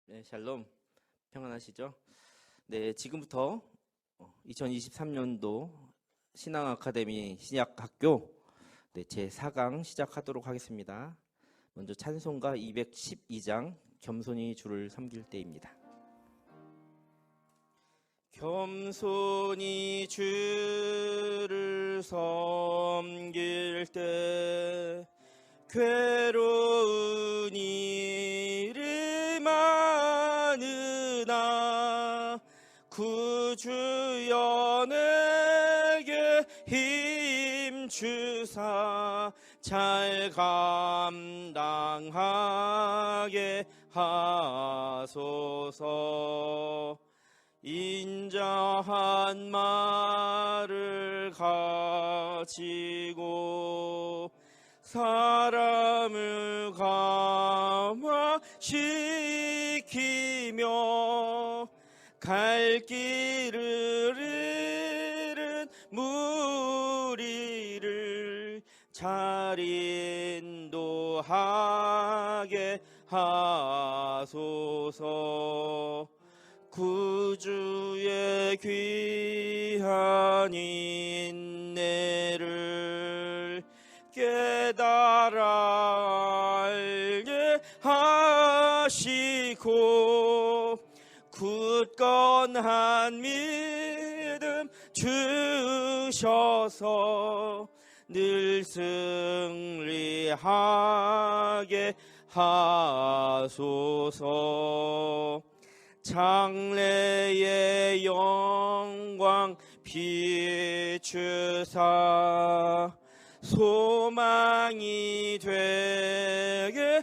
네, 샬롬. 평안하시죠? 네, 지금부터 2023년도 신앙 아카데미 신약학교 제 4강 시작하도록 하겠습니다. 먼저 찬송가 212장 겸손히 주를 섬길 때입니다. 겸손히 주를 섬길 때 괴로운 일이 많으나 구주여 내게 힘주사 잘 감당하게 하소서. 인자한 말을 가지고 사람을 감화시키며 갈 길을 잃은 무리를 잘 인도하게 하소서. 구주의 귀한 인내를 깨달아 알게 하시고 굳건한 믿음 주셔서 늘 승리하게 하소서. 장래의 영광 비추사 소망이 되게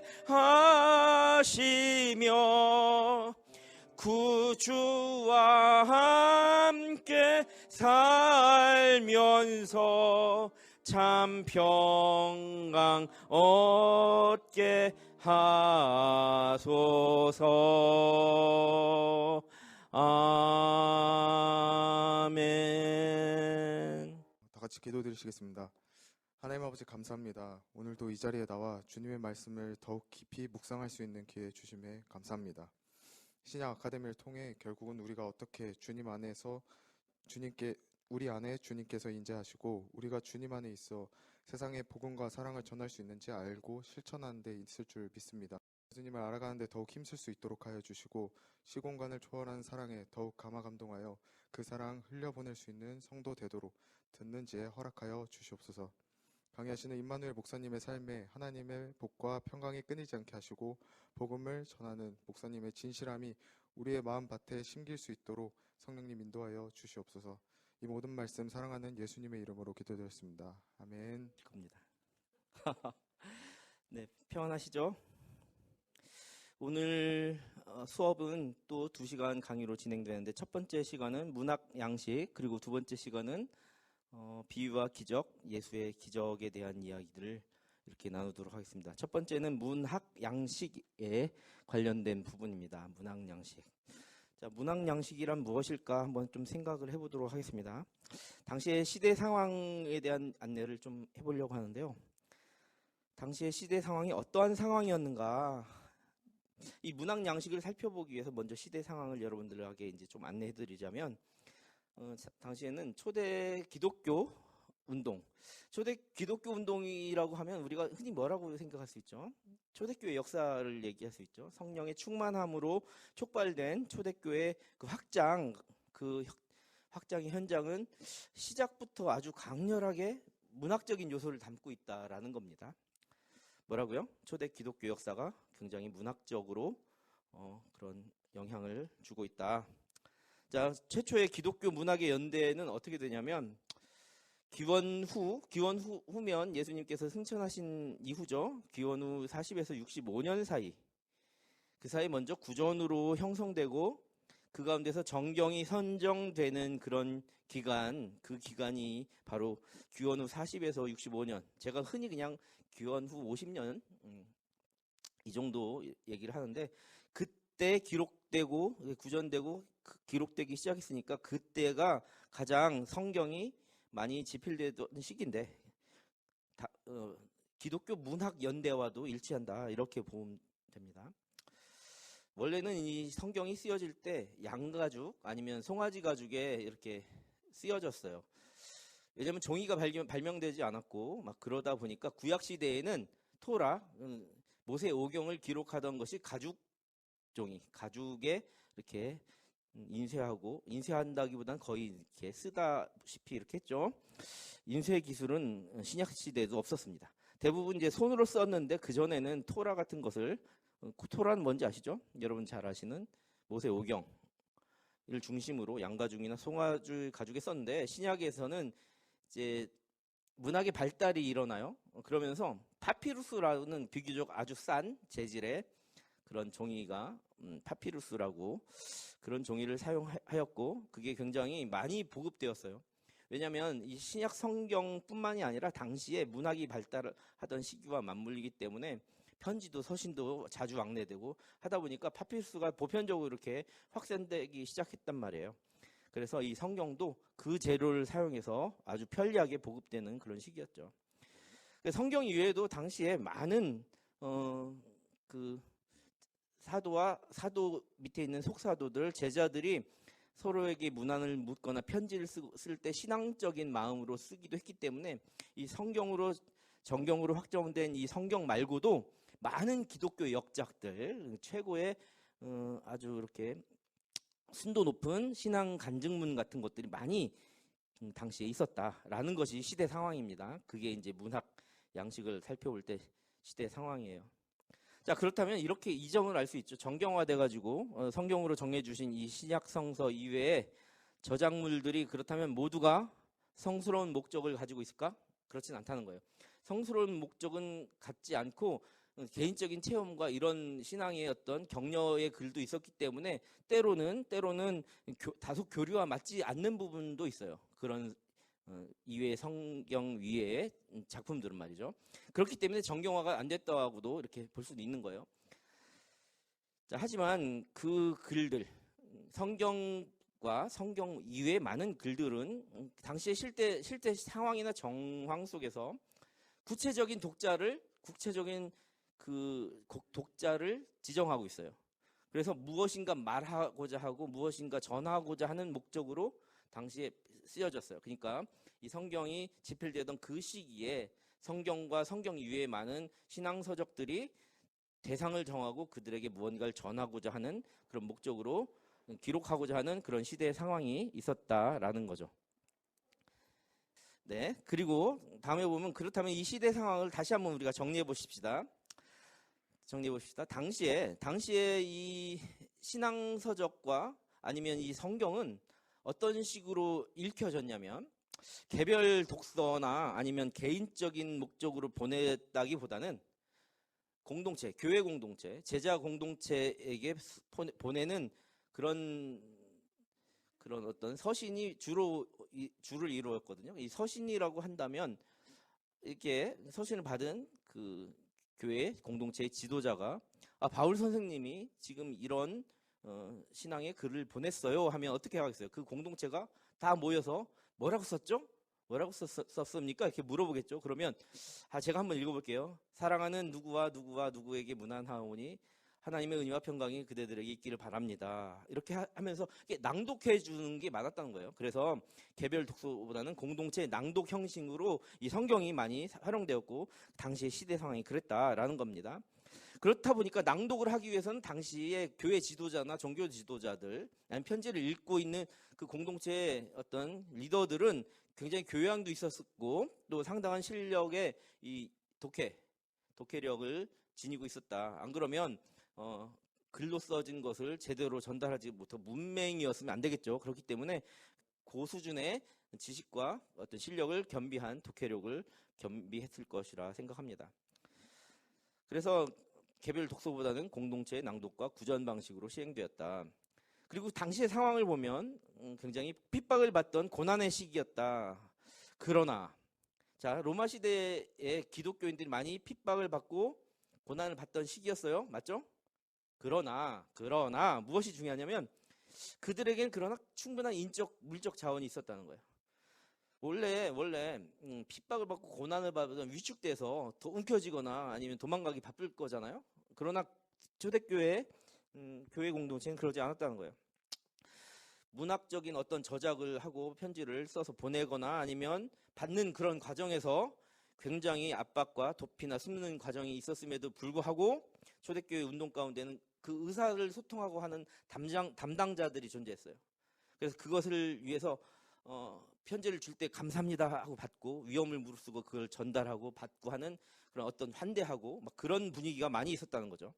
하시며 구주와 함께 살면서 참 평강 얻게 하소서. 아멘. 다 같이 기도드리시겠습니다. 하나님 아버지 감사합니다. 오늘도 이 자리에 나와 주님의 말씀을 더욱 깊이 묵상할 수 있는 기회 주심에 감사합니다. 신약 아카데미를 통해 결국은 우리가 어떻게 주님 안에서 우리 안에 주님께서 인재하시고 우리가 주님 안에 있어 세상에 복음과 사랑을 전할 수 있는지 알고 실천하는 데 있을 줄 믿습니다. 예수님을 알아가는 데 더욱 힘쓸 수 있도록 하여 주시고 시공간을 초월하는 사랑에 더욱 감화감동하여 그 사랑 흘려보낼 수 있는 성도 되도록 듣는 지혜 허락하여 주시옵소서. 강의하시는 임마누엘 목사님의 삶에 하나님의 복과 평강이 끊이지 않게 하시고 복음을 전하는 목사님의 진실함이 우리의 마음밭에 심길 수 있도록 성령님 인도하여 주시옵소서. 이 모든 말씀 사랑하는 예수님의 이름으로 기도드렸습니다. 아멘. 겁니다. 네, 평안하시죠? 오늘 수업은 또 2시간 강의로 진행되는데 첫 번째 시간은 문학 양식, 그리고 두 번째 시간은 비유와 기적, 예수의 기적에 대한 이야기들을 이렇게 나누도록 하겠습니다. 첫 번째는 문학 양식에 관련된 부분입니다. 문학 양식. 자, 문학 양식이란 무엇일까 한번 좀 생각을 해보도록 하겠습니다. 당시의 시대 상황에 대한 안내를 좀 해보려고 하는데요. 당시의 시대 상황이 어떠한 상황이었는가, 이 문학 양식을 살펴보기 위해서 먼저 시대 상황을 여러분들에게 이제 좀 안내해드리자면, 당시에는 초대 기독교 운동이라고 하면 우리가 흔히 뭐라고 생각할 수 있죠? 초대교회 역사를 얘기할 수 있죠. 성령의 충만함으로 촉발된 초대교회 그 확장의 현장은 시작부터 아주 강렬하게 문학적인 요소를 담고 있다라는 겁니다. 뭐라고요? 초대 기독교 역사가 굉장히 문학적으로 그런 영향을 주고 있다. 자, 최초의 기독교 문학의 연대는 어떻게 되냐면 기원 후면 예수님께서 승천하신 이후죠. 기원 후 40에서 65년 사이, 그 사이 먼저 구전으로 형성되고 그 가운데서 정경이 선정되는 그런 기간, 그 기간이 바로 기원 후 40에서 65년, 제가 흔히 그냥 기원 후 50년 이 정도 얘기를 하는데, 그때 기록되고 구전되고 기록되기 시작했으니까 그때가 가장 성경이 많이 집필되던 시기인데 기독교 문학 연대와도 일치한다, 이렇게 보면 됩니다. 원래는 이 성경이 쓰여질 때 양가죽 아니면 송아지 가죽에 이렇게 쓰여졌어요. 왜냐면 종이가 발명되지 않았고 막 그러다 보니까 구약 시대에는 토라, 모세 오경을 기록하던 것이 가죽 종이, 가죽에 이렇게 인쇄한다기보다는 거의 이렇게 쓰다시피 이렇게 했죠. 인쇄 기술은 신약 시대에도 없었습니다. 대부분 이제 손으로 썼는데 그 전에는 토라 같은 것을 토라는 뭔지 아시죠? 여러분 잘 아시는 모세 오경을 중심으로 양가죽이나 송아지 가죽에 썼는데 신약에서는 이제 문학의 발달이 일어나요. 그러면서 파피루스라는 비교적 아주 싼 재질의 그런 종이가 파피루스라고 그런 종이를 사용하였고 그게 굉장히 많이 보급되었어요. 왜냐하면 이 신약 성경뿐만이 아니라 당시에 문학이 발달하던 시기와 맞물리기 때문에 편지도 서신도 자주 왕래되고 하다 보니까 파피루스가 보편적으로 이렇게 확산되기 시작했단 말이에요. 그래서 이 성경도 그 재료를 사용해서 아주 편리하게 보급되는 그런 시기였죠. 성경 이외에도 당시에 많은 그 사도와 사도 밑에 있는 속사도들, 제자들이 서로에게 문안을 묻거나 편지를 쓸 때 신앙적인 마음으로 쓰기도 했기 때문에 이 정경으로 확정된 이 성경 말고도 많은 기독교 역작들, 최고의 아주 이렇게 순도 높은 신앙 간증문 같은 것들이 많이 당시에 있었다라는 것이 시대 상황입니다. 그게 이제 문학 양식을 살펴볼 때 시대 상황이에요. 자, 그렇다면 이렇게 이 점을 알 수 있죠. 정경화돼 가지고 성경으로 정해 주신 이 신약 성서 이외에 저작물들이 그렇다면 모두가 성스러운 목적을 가지고 있을까? 그렇진 않다는 거예요. 성스러운 목적은 갖지 않고 개인적인 체험과 이런 신앙의 어떤 격려의 글도 있었기 때문에 때로는 다소 교류와 맞지 않는 부분도 있어요. 그런 이외의 성경 위의 작품들은 말이죠. 그렇기 때문에 정경화가 안 됐다고도 이렇게 볼 수도 있는 거예요. 자, 하지만 그 글들, 성경과 성경 이외의 많은 글들은 당시의 실제 상황이나 정황 속에서 구체적인 독자를 지정하고 있어요. 그래서 무엇인가 말하고자 하고 무엇인가 전하고자 하는 목적으로 당시에 쓰여졌어요. 그러니까 이 성경이 집필되던 그 시기에 성경과 성경 이외의 많은 신앙서적들이 대상을 정하고 그들에게 무언가를 전하고자 하는 그런 목적으로 기록하고자 하는 그런 시대의 상황이 있었다라는 거죠. 네, 그리고 다음에 보면 그렇다면 이 시대 상황을 다시 한번 우리가 정리해 보십시다. 당시에 이 신앙서적과 아니면 이 성경은 어떤 식으로 읽혀졌냐면 개별 독서나 아니면 개인적인 목적으로 보냈다기보다는 공동체, 교회 공동체, 제자 공동체에게 보내는 그런 어떤 서신이 주를 이루었거든요. 이 서신이라고 한다면 이렇게 서신을 받은 그 교회 공동체의 지도자가 바울 선생님이 지금 이런 신앙의 글을 보냈어요 하면 어떻게 하겠어요? 그 공동체가 다 모여서 뭐라고 썼죠? 뭐라고 썼습니까? 이렇게 물어보겠죠. 그러면 제가 한번 읽어볼게요. 사랑하는 누구와 누구에게 문안하오니 하나님의 은혜와 평강이 그대들에게 있기를 바랍니다. 이렇게 하면서 낭독해 주는 게 많았다는 거예요. 그래서 개별 독서보다는 공동체 낭독 형식으로 이 성경이 많이 활용되었고 당시의 시대 상황이 그랬다라는 겁니다. 그렇다 보니까 낭독을 하기 위해서는 당시의 교회 지도자나 종교 지도자들, 아니면 편지를 읽고 있는 그 공동체의 어떤 리더들은 굉장히 교양도 있었고 또 상당한 실력의 이 독해력을 지니고 있었다. 안 그러면 글로 써진 것을 제대로 전달하지 못하고 문맹이었으면 안 되겠죠. 그렇기 때문에 고수준의 지식과 어떤 실력을 겸비한 독해력을 겸비했을 것이라 생각합니다. 그래서 개별 독서보다는 공동체의 낭독과 구전 방식으로 시행되었다. 그리고 당시의 상황을 보면 굉장히 핍박을 받던 고난의 시기였다. 그러나 로마 시대의 기독교인들이 많이 핍박을 받고 고난을 받던 시기였어요. 맞죠? 그러나 무엇이 중요하냐면 그들에게는 그러나 충분한 물적 자원이 있었다는 거예요. 원래 핍박을 받고 고난을 받으면 위축돼서 더 움켜쥐거나 아니면 도망가기 바쁠 거잖아요. 그러나 초대교회 교회 공동체는 그러지 않았다는 거예요. 문학적인 어떤 저작을 하고 편지를 써서 보내거나 아니면 받는 그런 과정에서 굉장히 압박과 도피나 숨는 과정이 있었음에도 불구하고 초대교회 운동 가운데는 그 의사를 소통하고 하는 담당자들이 존재했어요. 그래서 그것을 위해서 편지를 줄 때 감사합니다 하고 받고 위험을 무릅쓰고 그걸 전달하고 받고 하는 그런 어떤 환대하고 막 그런 분위기가 많이 있었다는 거죠.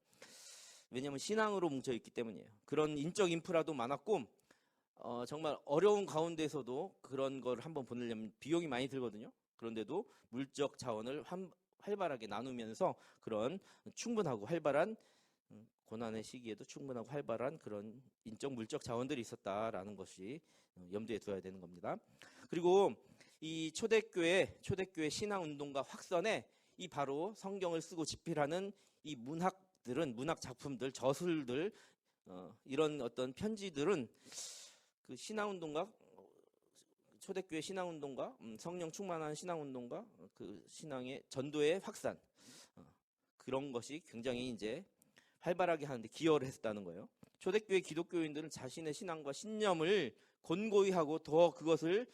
왜냐하면 신앙으로 뭉쳐있기 때문이에요. 그런 인적 인프라도 많았고 정말 어려운 가운데서도 그런 걸 한번 보내려면 비용이 많이 들거든요. 그런데도 물적 자원을 활발하게 나누면서 그런 충분하고 활발한 고난의 시기에도 충분하고 활발한 그런 인적 물적 자원들이 있었다라는 것이 염두에 두어야 되는 겁니다. 그리고 이 초대교회 신앙 운동과 확선에 이 바로 성경을 쓰고 집필하는 이 문학들은 문학 작품들, 저술들 이런 어떤 편지들은 그 신앙 운동과 초대교회 신앙 운동과 성령 충만한 신앙 운동과 그 신앙의 전도의 확산 그런 것이 굉장히 이제 활발하게 하는데 기여를 했다는 거예요. 초대교회 기독교인들은 자신의 신앙과 신념을 권고히 하고 더 그것을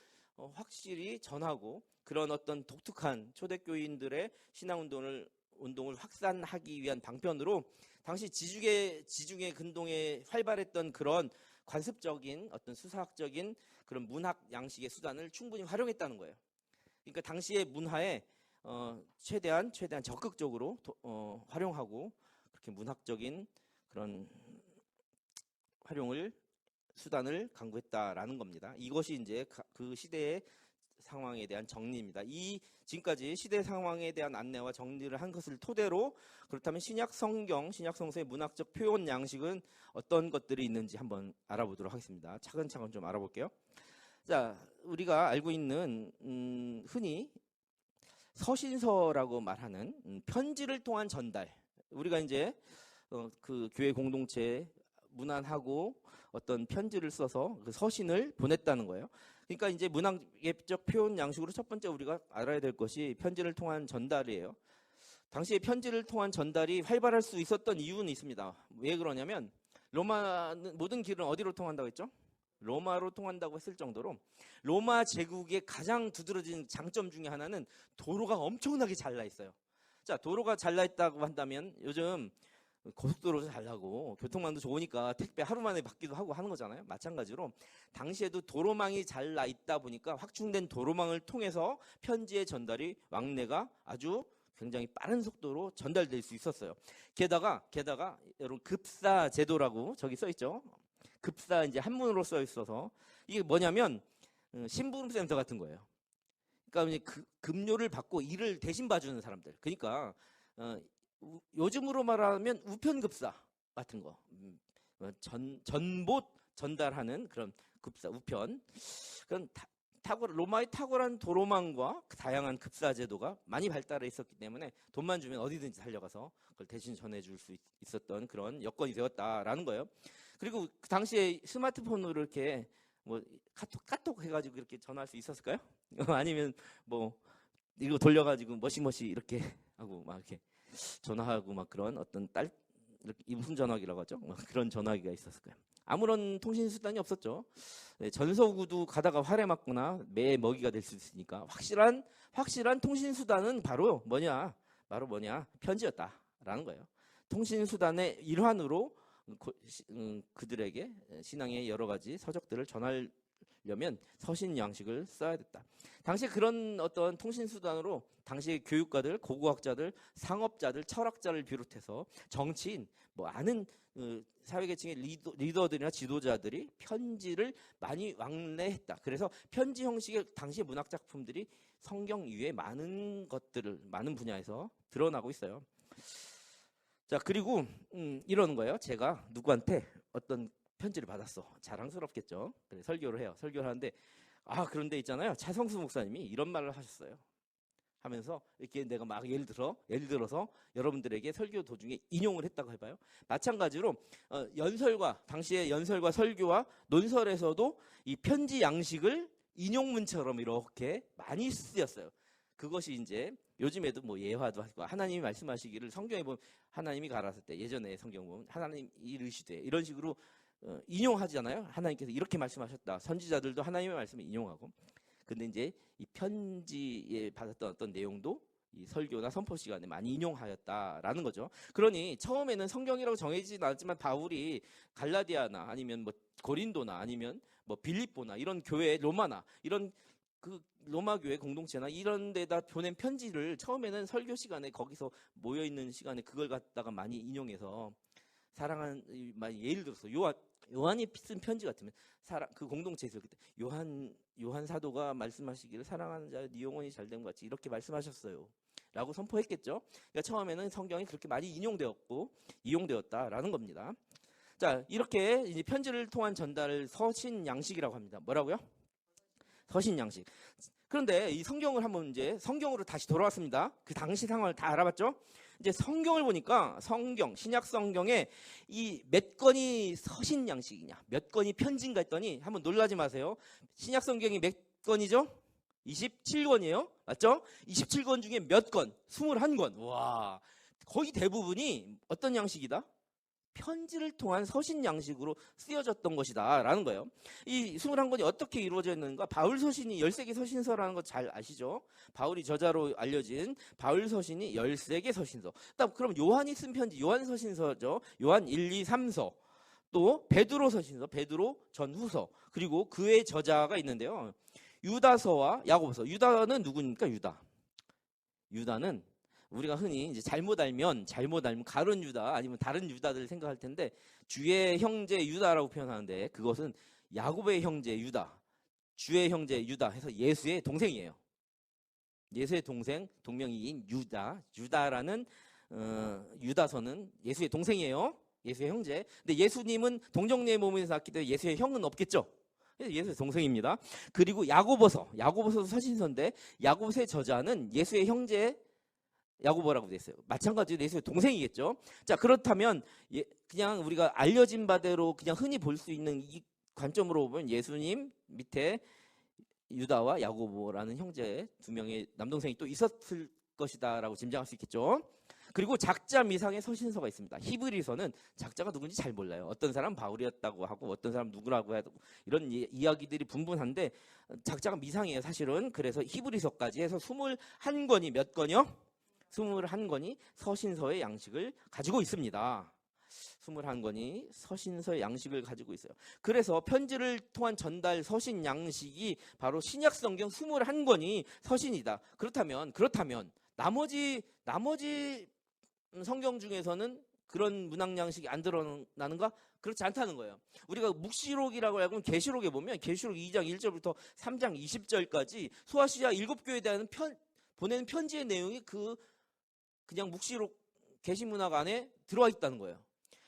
확실히 전하고 그런 어떤 독특한 초대교인들의 신앙 운동을 확산하기 위한 방편으로 당시 지중해 근동에 활발했던 그런 관습적인 어떤 수사학적인 그런 문학 양식의 수단을 충분히 활용했다는 거예요. 그러니까 당시의 문화에 최대한 적극적으로 활용하고 그렇게 문학적인 그런 활용을 수단을 강구했다라는 겁니다. 이것이 이제 그 시대의 상황에 대한 정리입니다. 이 지금까지 시대 상황에 대한 안내와 정리를 한 것을 토대로 그렇다면 신약 성서의 문학적 표현 양식은 어떤 것들이 있는지 한번 알아보도록 하겠습니다. 차근차근 좀 알아볼게요. 자, 우리가 알고 있는 흔히 서신서라고 말하는 편지를 통한 전달. 우리가 이제 그 교회 공동체에 문안하고 어떤 편지를 써서 그 서신을 보냈다는 거예요. 그러니까 이제 문학예적 표현 양식으로 첫 번째 우리가 알아야 될 것이 편지를 통한 전달이에요. 당시에 편지를 통한 전달이 활발할 수 있었던 이유는 있습니다. 왜 그러냐면 로마는 모든 길은 어디로 통한다고 했죠? 로마로 통한다고 했을 정도로 로마 제국의 가장 두드러진 장점 중에 하나는 도로가 엄청나게 잘 나 있어요. 자, 도로가 잘 나 있다고 한다면 요즘 고속도로도 잘 나고 교통망도 좋으니까 택배 하루 만에 받기도 하고 하는 거잖아요. 마찬가지로 당시에도 도로망이 잘 나 있다 보니까 확충된 도로망을 통해서 편지의 전달이 왕래가 아주 굉장히 빠른 속도로 전달될 수 있었어요. 게다가 여러분 급사 제도라고 저기 써 있죠. 급사 이제 한문으로 써 있어서 이게 뭐냐면 심부름센터 같은 거예요. 그러니까 이제 급료를 받고 일을 대신 봐주는 사람들. 그러니까 요즘으로 말하면 우편급사 같은 거, 전봇 전달하는 그런 급사, 우편. 그런 로마의 탁월한 도로망과 다양한 급사 제도가 많이 발달해 있었기 때문에 돈만 주면 어디든지 달려가서 그걸 대신 전해줄 수 있었던 그런 여건이 되었다라는 거예요. 그리고 그 당시에 스마트폰으로 이렇게 뭐 카톡 해가지고 이렇게 전화할 수 있었을까요? 아니면 뭐 이거 돌려가지고 머시머시 이렇게 하고 막 이렇게 전화하고 막 그런 어떤 이렇게 무슨 전화기라고 하죠? 막 그런 전화기가 있었을 거예요. 아무런 통신 수단이 없었죠. 네, 전서구도 가다가 활에 맞거나 매 먹이가 될 수 있으니까 확실한 통신 수단은 바로 뭐냐? 편지였다라는 거예요. 통신 수단의 일환으로 그들에게 신앙의 여러 가지 서적들을 전하려면 서신 양식을 써야 됐다. 당시 그런 어떤 통신 수단으로 당시 교육가들, 고고학자들, 상업자들, 철학자를 비롯해서 정치인, 뭐 아는 사회계층의 리더들이나 지도자들이 편지를 많이 왕래했다. 그래서 편지 형식의 당시 문학 작품들이 성경 이외에 많은 분야에서 드러나고 있어요. 자, 그리고 이러는 거예요. 제가 누구한테 어떤 편지를 받았어. 자랑스럽겠죠. 그래, 설교를 해요. 설교를 하는데 그런데 있잖아요. 차성수 목사님이 이런 말을 하셨어요. 하면서 이렇게 내가 막 예를 들어서 여러분들에게 설교 도중에 인용을 했다고 해봐요. 마찬가지로 당시의 연설과 설교와 논설에서도 이 편지 양식을 인용문처럼 이렇게 많이 쓰였어요. 그것이 이제 요즘에도 뭐 예화도 하고 하나님이 말씀하시기를 성경에 보면 하나님이 가라사대 때 예전에 성경 보면 하나님 이르시되 이런 식으로 인용하잖아요. 하나님께서 이렇게 말씀하셨다. 선지자들도 하나님의 말씀을 인용하고. 근데 이제 이 편지에 받았던 어떤 내용도 이 설교나 선포 시간에 많이 인용하였다라는 거죠. 그러니 처음에는 성경이라고 정해지진 않았지만 바울이 갈라디아나 아니면 뭐 고린도나 아니면 뭐 빌립보나 이런 교회 로마나 이런 그 로마 교회 공동체나 이런 데다 보낸 편지를 처음에는 설교 시간에 거기서 모여 있는 시간에 그걸 갖다가 많이 인용해서 사랑하는 예를 들어서 요한이 쓴 편지 같으면 그 공동체에서 그때 요한 사도가 말씀하시기를 사랑하는 자여 네 영혼이 잘된 것 같이 이렇게 말씀하셨어요. 라고 선포했겠죠. 그러니까 처음에는 성경이 그렇게 많이 인용되었고 이용되었다라는 겁니다. 자, 이렇게 이제 편지를 통한 전달을 서신 양식이라고 합니다. 뭐라고요? 서신 양식. 그런데 이 성경을 한번 이제 성경으로 다시 돌아왔습니다. 그 당시 상황을 다 알아봤죠? 이제 성경을 보니까 신약 성경에 이 몇 건이 서신 양식이냐, 몇 건이 편지인가 했더니 한번 놀라지 마세요. 신약 성경이 몇 건이죠? 27권이에요. 맞죠? 27권 중에 몇 건? 21권. 와, 거의 대부분이 어떤 양식이다? 편지를 통한 서신 양식으로 쓰여졌던 것이다 라는 거예요. 이 21권이 어떻게 이루어져 있는가? 바울 서신이 13개 서신서라는 거 잘 아시죠? 바울이 저자로 알려진 바울 서신이 13개 서신서. 그럼 요한이 쓴 편지 요한 서신서죠. 요한 1, 2, 3서. 또 베드로 서신서, 베드로 전후서. 그리고 그의 저자가 있는데요. 유다서와 야고보서. 유다는 누구입니까? 유다는 우리가 흔히 이제 잘못 알면 가룟 유다 아니면 다른 유다들 생각할 텐데 주의 형제 유다라고 표현하는데 그것은 야곱의 형제 유다, 주의 형제 유다 해서 예수의 동생이에요. 예수의 동생 동명이인 유다라는 유다서는 예수의 동생이에요. 예수의 형제. 근데 예수님은 동정녀의 몸에서 낳기 때문에 예수의 형은 없겠죠. 예수의 동생입니다. 그리고 야고보서도 서신서인데 야고보서의 저자는 예수의 형제 야고보라고 돼 있어요. 마찬가지로 예수의 동생이겠죠. 자, 그렇다면 그냥 우리가 알려진 바대로 그냥 흔히 볼 수 있는 이 관점으로 보면 예수님 밑에 유다와 야고보라는 형제 두 명의 남동생이 또 있었을 것이다라고 짐작할 수 있겠죠. 그리고 작자 미상의 서신서가 있습니다. 히브리서는 작자가 누군지 잘 몰라요. 어떤 사람 바울이었다고 하고 어떤 사람 누구라고 하고 이런 이야기들이 분분한데 작자가 미상이에요, 사실은. 그래서 히브리서까지 해서 21권이 몇 권이요? 21권이 서신서의 양식을 가지고 있습니다. 21권이 서신서의 양식을 가지고 있어요. 그래서 편지를 통한 전달 서신 양식이 바로 신약 성경 21권이 서신이다. 그렇다면 나머지 성경 중에서는 그런 문학 양식이 안 드러나는가? 그렇지 않다는 거예요. 우리가 묵시록이라고 하면 계시록에 보면 계시록 2장 1절부터 3장 20절까지 소아시아 7교회에 대한 보내는 편지의 내용이 그냥 묵시록 계시문학 안에 들어와 있다는 거예요.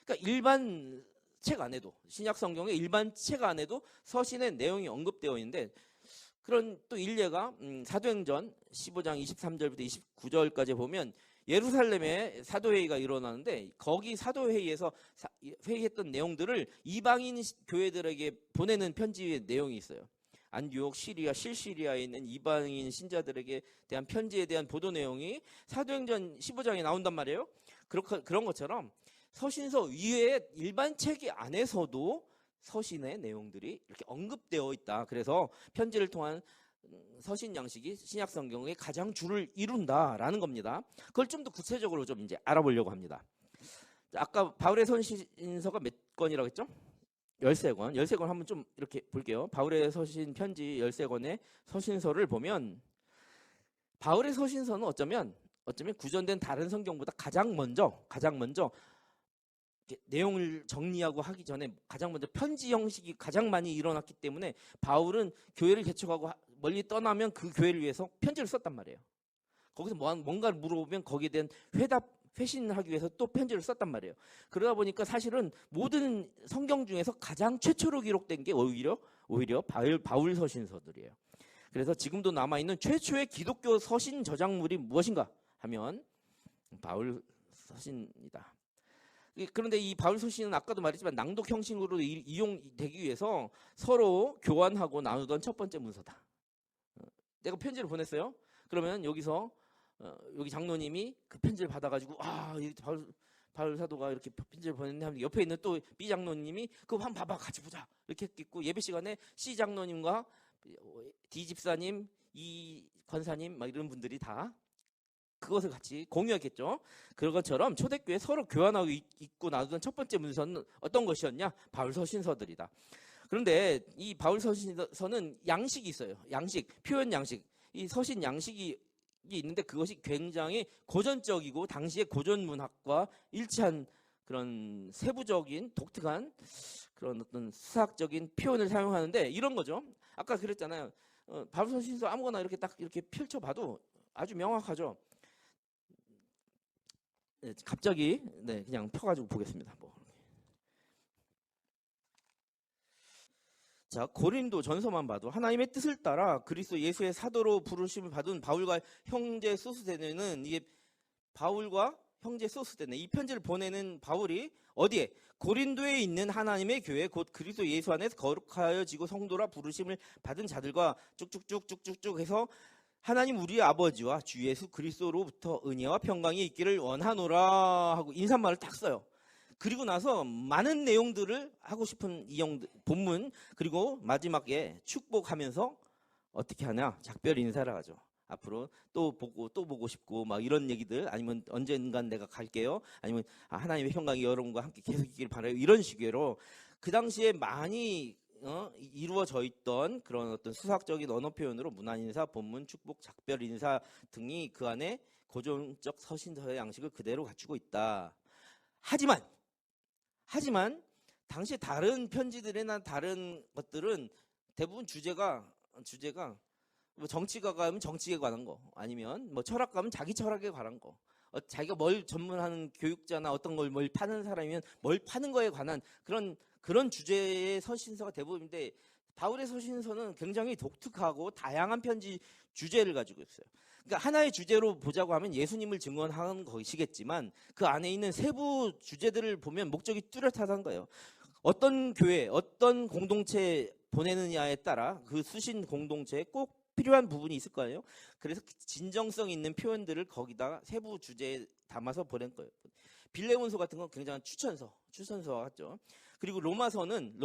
그러니까 일반 책 안에도 신약 성경의 일반 책 안에도 서신의 내용이 언급되어 있는데 그런 또 일례가 사도행전 15장 23절부터 29절까지 보면 예루살렘에 사도회의가 일어나는데 거기 사도회의에서 회의했던 내용들을 이방인 교회들에게 보내는 편지의 내용이 있어요. 안디옥, 시리아, 실시리아에 있는 이방인 신자들에게 대한 편지에 대한 보도 내용이 사도행전 15장에 나온단 말이에요. 그런 것처럼 서신서 위에 일반 책 안에서도 서신의 내용들이 이렇게 언급되어 있다. 그래서 편지를 통한 서신 양식이 신약 성경의 가장 주를 이룬다라는 겁니다. 그걸 좀 더 구체적으로 좀 이제 알아보려고 합니다. 아까 바울의 서신서가 몇 건이라고 했죠? 13권. 13권 한번 좀 이렇게 볼게요. 바울의 서신 편지 13권의 서신서를 보면 바울의 서신서는 어쩌면 구전된 다른 성경보다 가장 먼저 내용을 정리하고 하기 전에 가장 먼저 편지 형식이 가장 많이 일어났기 때문에 바울은 교회를 개척하고 멀리 떠나면 그 교회를 위해서 편지를 썼단 말이에요. 거기서 뭔가를 물어보면 거기에 대한 회신을 하기 위해서 또 편지를 썼단 말이에요. 그러다 보니까 사실은 모든 성경 중에서 가장 최초로 기록된 게 오히려 바울 서신서들이에요. 그래서 지금도 남아있는 최초의 기독교 서신 저작물이 무엇인가 하면 바울 서신이다. 그런데 이 바울 서신은 아까도 말했지만 낭독 형식으로 이용되기 위해서 서로 교환하고 나누던 첫 번째 문서다. 내가 편지를 보냈어요. 그러면 여기서 여기 장로님이 그 편지를 받아가지고 이 바울 사도가 이렇게 편지를 보냈는데 하면 옆에 있는 또 B 장로님이 그거 한번 봐봐 같이 보자 이렇게 했겠고, 예배 시간에 C 장로님과 D 집사님, E 권사님 막 이런 분들이 다 그것을 같이 공유했겠죠. 그런 것처럼 초대교회 서로 교환하고 있고 나누던 첫 번째 문서는 어떤 것이었냐? 바울 서신서들이다. 그런데 이 바울 서신서는 양식이 있어요. 양식, 표현 양식. 이 서신 양식이 있는데 그것이 굉장히 고전적이고 당시의 고전 문학과 일치한 그런 세부적인 독특한 그런 어떤 수학적인 표현을 사용하는데, 이런 거죠. 아까 그랬잖아요. 바울 서신서 아무거나 이렇게 딱 이렇게 펼쳐봐도 아주 명확하죠. 네, 갑자기 그냥 펴가지고 보겠습니다. 자, 고린도 전서만 봐도 하나님의 뜻을 따라 그리스도 예수의 사도로 부르심을 받은 바울과 형제 소스데네는, 이게 바울과 형제 소스데네, 이 편지를 보내는 바울이 어디에? 고린도에 있는 하나님의 교회 곧 그리스도 예수 안에서 거룩하여지고 성도라 부르심을 받은 자들과 쭉쭉쭉 해서 하나님 우리 아버지와 주 예수 그리스도로부터 은혜와 평강이 있기를 원하노라 하고 인사말을 딱 써요. 그리고 나서 많은 내용들을 하고 싶은 본문, 그리고 마지막에 축복하면서 어떻게 하냐? 작별 인사를 하죠. 앞으로 또 보고 싶고 막 이런 얘기들, 아니면 언젠간 내가 갈게요, 아니면 하나님의 평강이 여러분과 함께 계속 있기를 바라요, 이런 식으로 그 당시에 많이 이루어져 있던 그런 어떤 수학적인 언어 표현으로 문안 인사, 본문, 축복, 작별 인사 등이 그 안에 고전적 서신서의 양식을 그대로 갖추고 있다. 하지만 당시 다른 편지들이나 다른 것들은 대부분 주제가 뭐 정치가 가면 정치에 관한 거, 아니면 뭐 철학 가면 자기 철학에 관한 거, 자기가 뭘 전문하는 교육자나 어떤 걸 뭘 파는 사람이면 뭘 파는 거에 관한 그런 주제의 서신서가 대부분인데, 바울의 서신서는 굉장히 독특하고 다양한 편지 주제를 가지고 있어요. 그러니까 하나의 주제로 보자고 하면 예수님을 증언하는 것이겠지만 그 안에 있는 세부 주제들을 보면 목적이 뚜렷하다는 거예요. 어떤 교회, 어떤 공동체 보내느냐에 따라 그 수신 공동체에 꼭 필요한 부분이 있을 거예요. 그래서 진정성 있는 표현들을 거기다가 세부 주제에 담아서 보낸 거예요. 빌레몬서 같은 건 굉장한 추천서 같죠. 그리고 로마서는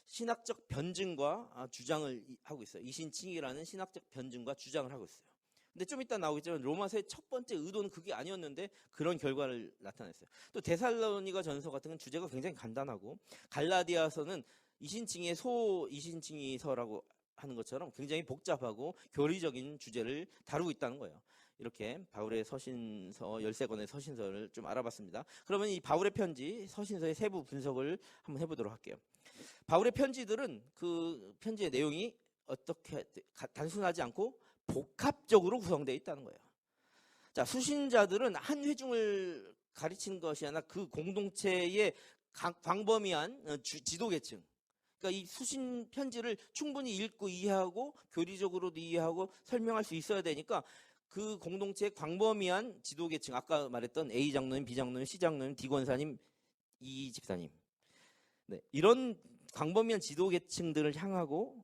신학적 변증과 주장을 하고 있어요. 이신칭이라는 신학적 변증과 주장을 하고 있어요. 근데 좀 이따 나오겠지만 로마서의 첫 번째 의도는 그게 아니었는데 그런 결과를 나타냈어요. 또 데살로니가 전서 같은 건 주제가 굉장히 간단하고, 갈라디아서는 이신칭의 소이신칭이서라고 하는 것처럼 굉장히 복잡하고 교리적인 주제를 다루고 있다는 거예요. 이렇게 바울의 서신서 13권의 서신서를 좀 알아봤습니다. 그러면 이 바울의 편지 서신서의 세부 분석을 한번 해보도록 할게요. 바울의 편지들은 그 편지의 내용이 어떻게 단순하지 않고 복합적으로 구성되어 있다는 거예요. 자, 수신자들은 한 회중을 가르치는 것이 아니라 그 공동체의 광범위한 지도계층, 그러니까 이 수신 편지를 충분히 읽고 이해하고 교리적으로도 이해하고 설명할 수 있어야 되니까 그 공동체의 광범위한 지도계층, 아까 말했던 A 장로님, B 장로님, C 장로님, D 권사님, E 집사님, 이런 광범위한 지도계층들을 향하고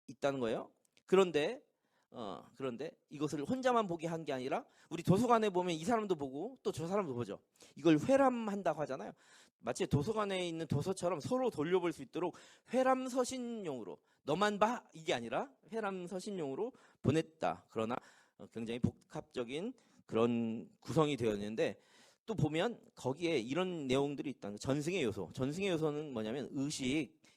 있다는 거예요. 그런데 이것을 혼자만 보게 한 게 아니라 우리 도서관에 보면 이 사람도 보고 또 저 사람도 보죠. 이걸 회람한다고 하잖아요. 마치 도서관에 있는 도서처럼 서로 돌려볼 수 있도록 회람서신용으로, 너만 봐 이게 아니라 회람서신용으로 보냈다. 그러나 굉장히 복합적인 그런 구성이 되어 있는데, 또 보면 거기에 이런 내용들이 있다는 거예요. 전승의 요소는 뭐냐면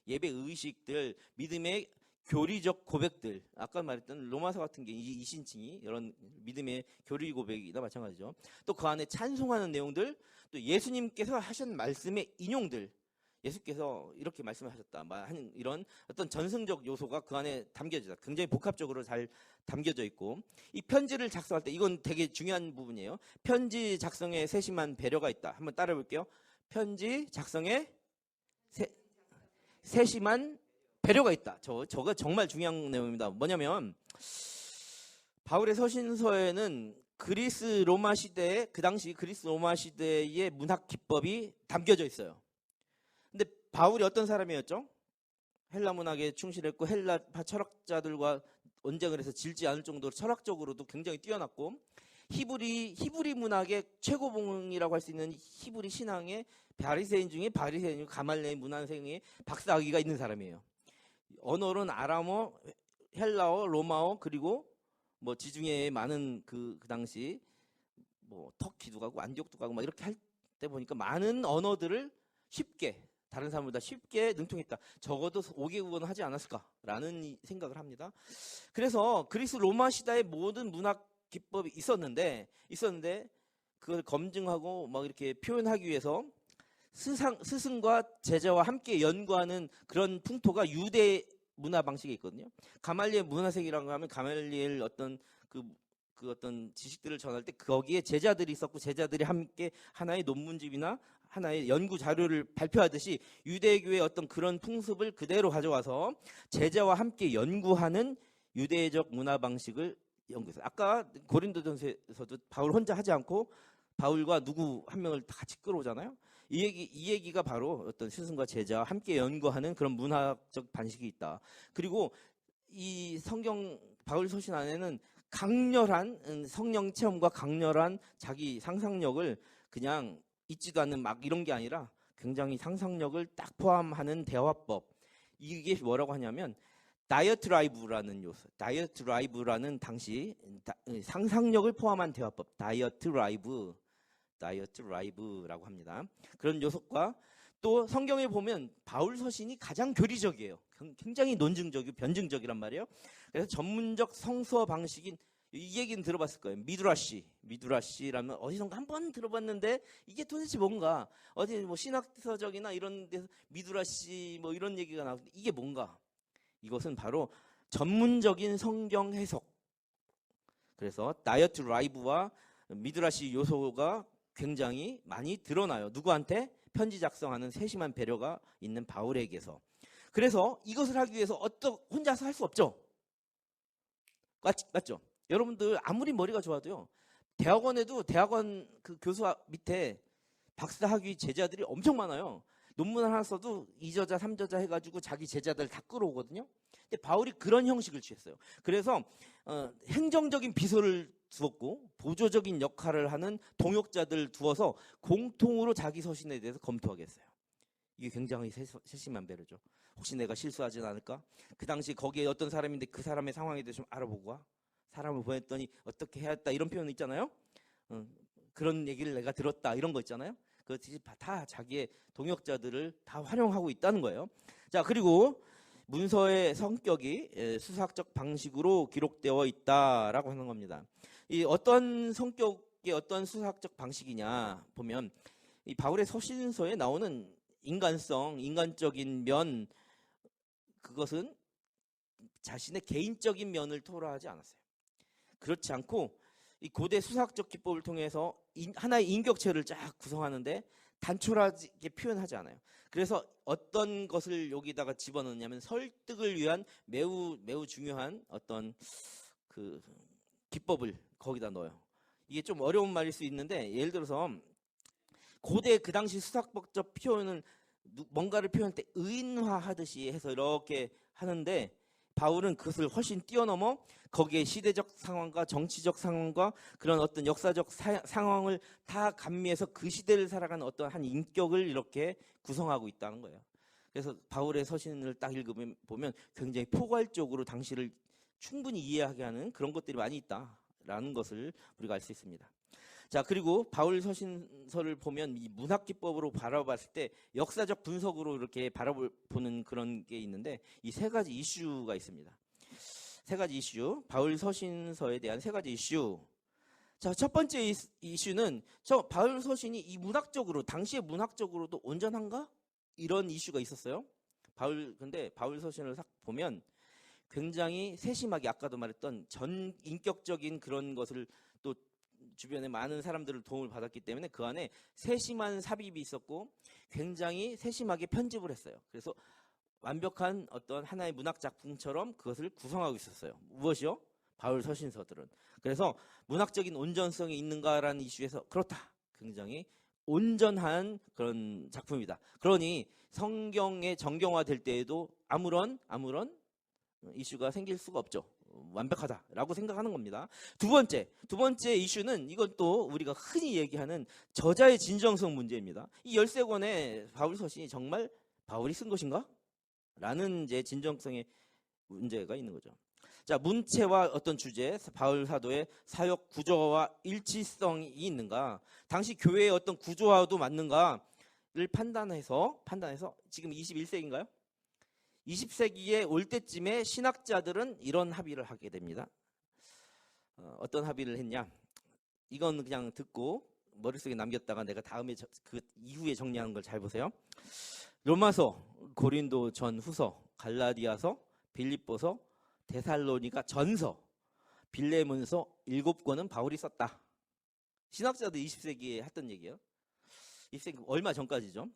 예배 의식들, 믿음의 교리적 고백들, 아까 말했던 로마서 같은 게 이신칭이 이런 믿음의 교리 고백이나 마찬가지죠. 또 그 안에 찬송하는 내용들, 또 예수님께서 하신 말씀의 인용들, 예수께서 이렇게 말씀하셨다 하는 이런 어떤 전승적 요소가 그 안에 담겨져, 굉장히 복합적으로 잘 담겨져 있고, 이 편지를 작성할 때 이건 되게 중요한 부분이에요. 편지 작성에 세심한 배려가 있다. 한번 따라해 볼게요. 편지 작성에 세심한 배려가 있다. 저거 정말 중요한 내용입니다. 뭐냐면 바울의 서신서에는 그 당시 그리스 로마 시대의 문학 기법이 담겨져 있어요. 근데 바울이 어떤 사람이었죠? 헬라 문학에 충실했고 헬라파 철학자들과 언쟁을 해서 질지 않을 정도로 철학적으로도 굉장히 뛰어났고 히브리 문학의 최고봉이라고 할 수 있는 히브리 신앙의 바리새인 중에 가말레 문화생의 박사학위가 있는 사람이에요. 언어는 아람어, 헬라어, 로마어 그리고 뭐 지중해에 많은 그 당시 뭐 터키도 가고 안디옥도 가고 막 이렇게 할 때 보니까 많은 언어들을 쉽게 다른 사람보다 쉽게 능통했다. 적어도 5개국어는 하지 않았을까라는 생각을 합니다. 그래서 그리스 로마 시대의 모든 문학 기법이 있었는데 그걸 검증하고 막 이렇게 표현하기 위해서 스승과 제자와 함께 연구하는 그런 풍토가 유대 문화 방식에 있거든요. 가말리엘 문화생이라고 하면 가말리엘 어떤 그 어떤 지식들을 전할 때 거기에 제자들이 있었고 제자들이 함께 하나의 논문집이나 하나의 연구 자료를 발표하듯이 유대교의 어떤 그런 풍습을 그대로 가져와서 제자와 함께 연구하는 유대적 문화 방식을 연구했어요. 아까 고린도전서에서도 바울 혼자 하지 않고 바울과 누구 한 명을 같이 끌어오잖아요. 이 얘기가 바로 어떤 스승과 제자와 함께 연구하는 그런 문화적 방식이 있다. 그리고 이 성경 바울 서신 안에는 강렬한 성령 체험과 강렬한 자기 상상력을 그냥 있지도 않는 막 이런 게 아니라 굉장히 상상력을 딱 포함하는 대화법. 이게 뭐라고 하냐면 다이어트라이브라는 요소. 다이어트라이브라는 당시 상상력을 포함한 대화법. 다이어트라이브라고 합니다. 그런 요소과 또 성경에 보면 바울 서신이 가장 교리적이에요. 굉장히 논증적이고 변증적이란 말이에요. 그래서 전문적 성서 방식인 이 얘기는 들어봤을 거예요. 미드라시라면 어디선가 한번 들어봤는데 이게 도대체 뭔가 어디 뭐 신학서적이나 이런 데서 미드라시 뭐 이런 얘기가 나오는데 이게 뭔가 이것은 바로 전문적인 성경 해석. 그래서 다이어트 라이브와 미드라시 요소가 굉장히 많이 드러나요. 누구한테? 편지 작성하는 세심한 배려가 있는 바울에게서. 그래서 이것을 하기 위해서 혼자서 할 수 없죠. 맞죠? 여러분들 아무리 머리가 좋아도요. 대학원에도 대학원 그 교수 밑에 박사학위 제자들이 엄청 많아요. 논문 하나 써도 2저자, 3저자 해가지고 자기 제자들 다 끌어오거든요. 근데 바울이 그런 형식을 취했어요. 그래서 행정적인 비서를 두었고 보조적인 역할을 하는 동역자들 두어서 공통으로 자기 서신에 대해서 검토하게 했어요. 이게 굉장히 세심한 배려죠. 혹시 내가 실수하진 않을까? 그 당시 거기에 어떤 사람인데 그 사람의 상황에 대해서 좀 알아보고 와. 사람을 보냈더니 어떻게 해야 했다 이런 표현 있잖아요. 그런 얘기를 내가 들었다 이런 거 있잖아요. 그것이 다 자기의 동역자들을 다 활용하고 있다는 거예요. 자, 그리고 문서의 성격이 수사학적 방식으로 기록되어 있다라고 하는 겁니다. 이 어떤 성격의 어떤 수사학적 방식이냐 보면 이 바울의 서신서에 나오는 인간적인 면 그것은 자신의 개인적인 면을 토로하지 않았어요. 그렇지 않고 이 고대 수사학적 기법을 통해서 하나의 인격체를 쫙 구성하는데 단촐하게 표현하지 않아요. 그래서 어떤 것을 여기다가 집어넣냐면 설득을 위한 매우 중요한 어떤 그 기법을 거기다 넣어요. 이게 좀 어려운 말일 수 있는데 예를 들어서 고대 그 당시 수사학적 표현은 뭔가를 표현할 때 의인화하듯이 해서 이렇게 하는데 바울은 그것을 훨씬 뛰어넘어 거기에 시대적 상황과 정치적 상황과 그런 어떤 역사적 상황을 다 감미해서 그 시대를 살아가는 어떤 한 인격을 이렇게 구성하고 있다는 거예요. 그래서 바울의 서신을 딱 읽어보면 굉장히 포괄적으로 당시를 충분히 이해하게 하는 그런 것들이 많이 있다라는 것을 우리가 알 수 있습니다. 자, 그리고 바울 서신서를 보면 이 문학 기법으로 바라봤을 때 역사적 분석으로 이렇게 바라보는 그런 게 있는데 이 세 가지 이슈가 있습니다. 세 가지 이슈, 바울 서신서에 대한 세 가지 이슈. 자, 첫 번째 이슈는 바울 서신이 이 문학적으로 당시의 문학적으로도 온전한가? 이런 이슈가 있었어요. 근데 바울 서신을 싹 보면 굉장히 세심하게 아까도 말했던 전 인격적인 그런 것을 또 주변에 많은 사람들을 도움을 받았기 때문에 그 안에 세심한 삽입이 있었고 굉장히 세심하게 편집을 했어요. 그래서 완벽한 어떤 하나의 문학 작품처럼 그것을 구성하고 있었어요. 무엇이요? 바울 서신서들은. 그래서 문학적인 온전성이 있는가라는 이슈에서 그렇다. 굉장히 온전한 그런 작품이다. 그러니 성경의 정경화될 때에도 아무런 이슈가 생길 수가 없죠. 완벽하다라고 생각하는 겁니다. 두 번째 이슈는 이건 또 우리가 흔히 얘기하는 저자의 진정성 문제입니다. 이 13권의 바울 서신이 정말 바울이 쓴 것인가? 라는 이제 진정성의 문제가 있는 거죠. 자, 문체와 어떤 주제, 바울 사도의 사역 구조와 일치성이 있는가? 당시 교회의 어떤 구조와도 맞는가를 판단해서 지금 21세기인가요? 20세기에 올 때쯤에 신학자들은 이런 합의를 하게 됩니다. 어떤 합의를 했냐? 이건 그냥 듣고 머릿속에 남겼다가 내가 다음에 그 이후에 정리하는 걸 잘 보세요. 로마서, 고린도 전후서, 갈라디아서, 빌립보서, 데살로니가 전서, 빌레몬서 7권은 바울이 썼다. 신학자들 20세기에 했던 얘기예요. 20세기 얼마 전까지죠.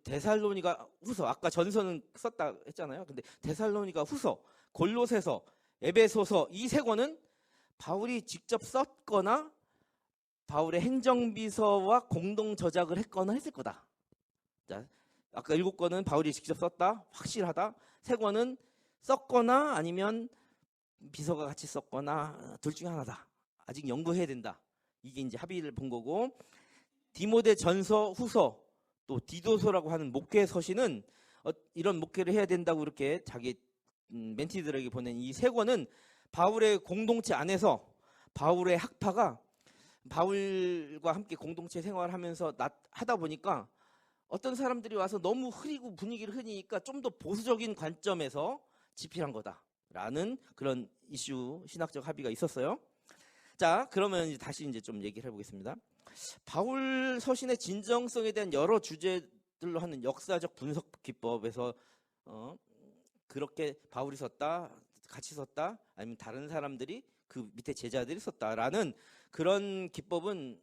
데살로니가 후서, 아까 전서는 썼다 했잖아요. 근데 데살로니가 후서, 골로새서, 에베소서 이 세 권은 바울이 직접 썼거나 바울의 행정비서와 공동 저작을 했거나 했을 거다. 자, 아까 7권은 바울이 직접 썼다, 확실하다. 3권은 썼거나 아니면 비서가 같이 썼거나 둘 중에 하나다. 아직 연구해야 된다. 이게 이제 합의를 본 거고, 디모데 전서, 후서, 또 디도서라고 하는 목회 서신은 이런 목회를 해야 된다고 이렇게 자기 멘티들에게 보낸 이 3권은 바울의 공동체 안에서 바울의 학파가 바울과 함께 공동체 생활하면서 하다 보니까 어떤 사람들이 와서 너무 흐리고 분위기를 흐리니까 좀 더 보수적인 관점에서 집필한 거다라는 그런 이슈 신학적 합의가 있었어요. 자, 그러면 다시 이제 좀 얘기를 해보겠습니다. 바울 서신의 진정성에 대한 여러 주제들로 하는 역사적 분석 기법에서 그렇게 바울이 썼다, 같이 썼다, 아니면 다른 사람들이 그 밑에 제자들이 썼다라는 그런 기법은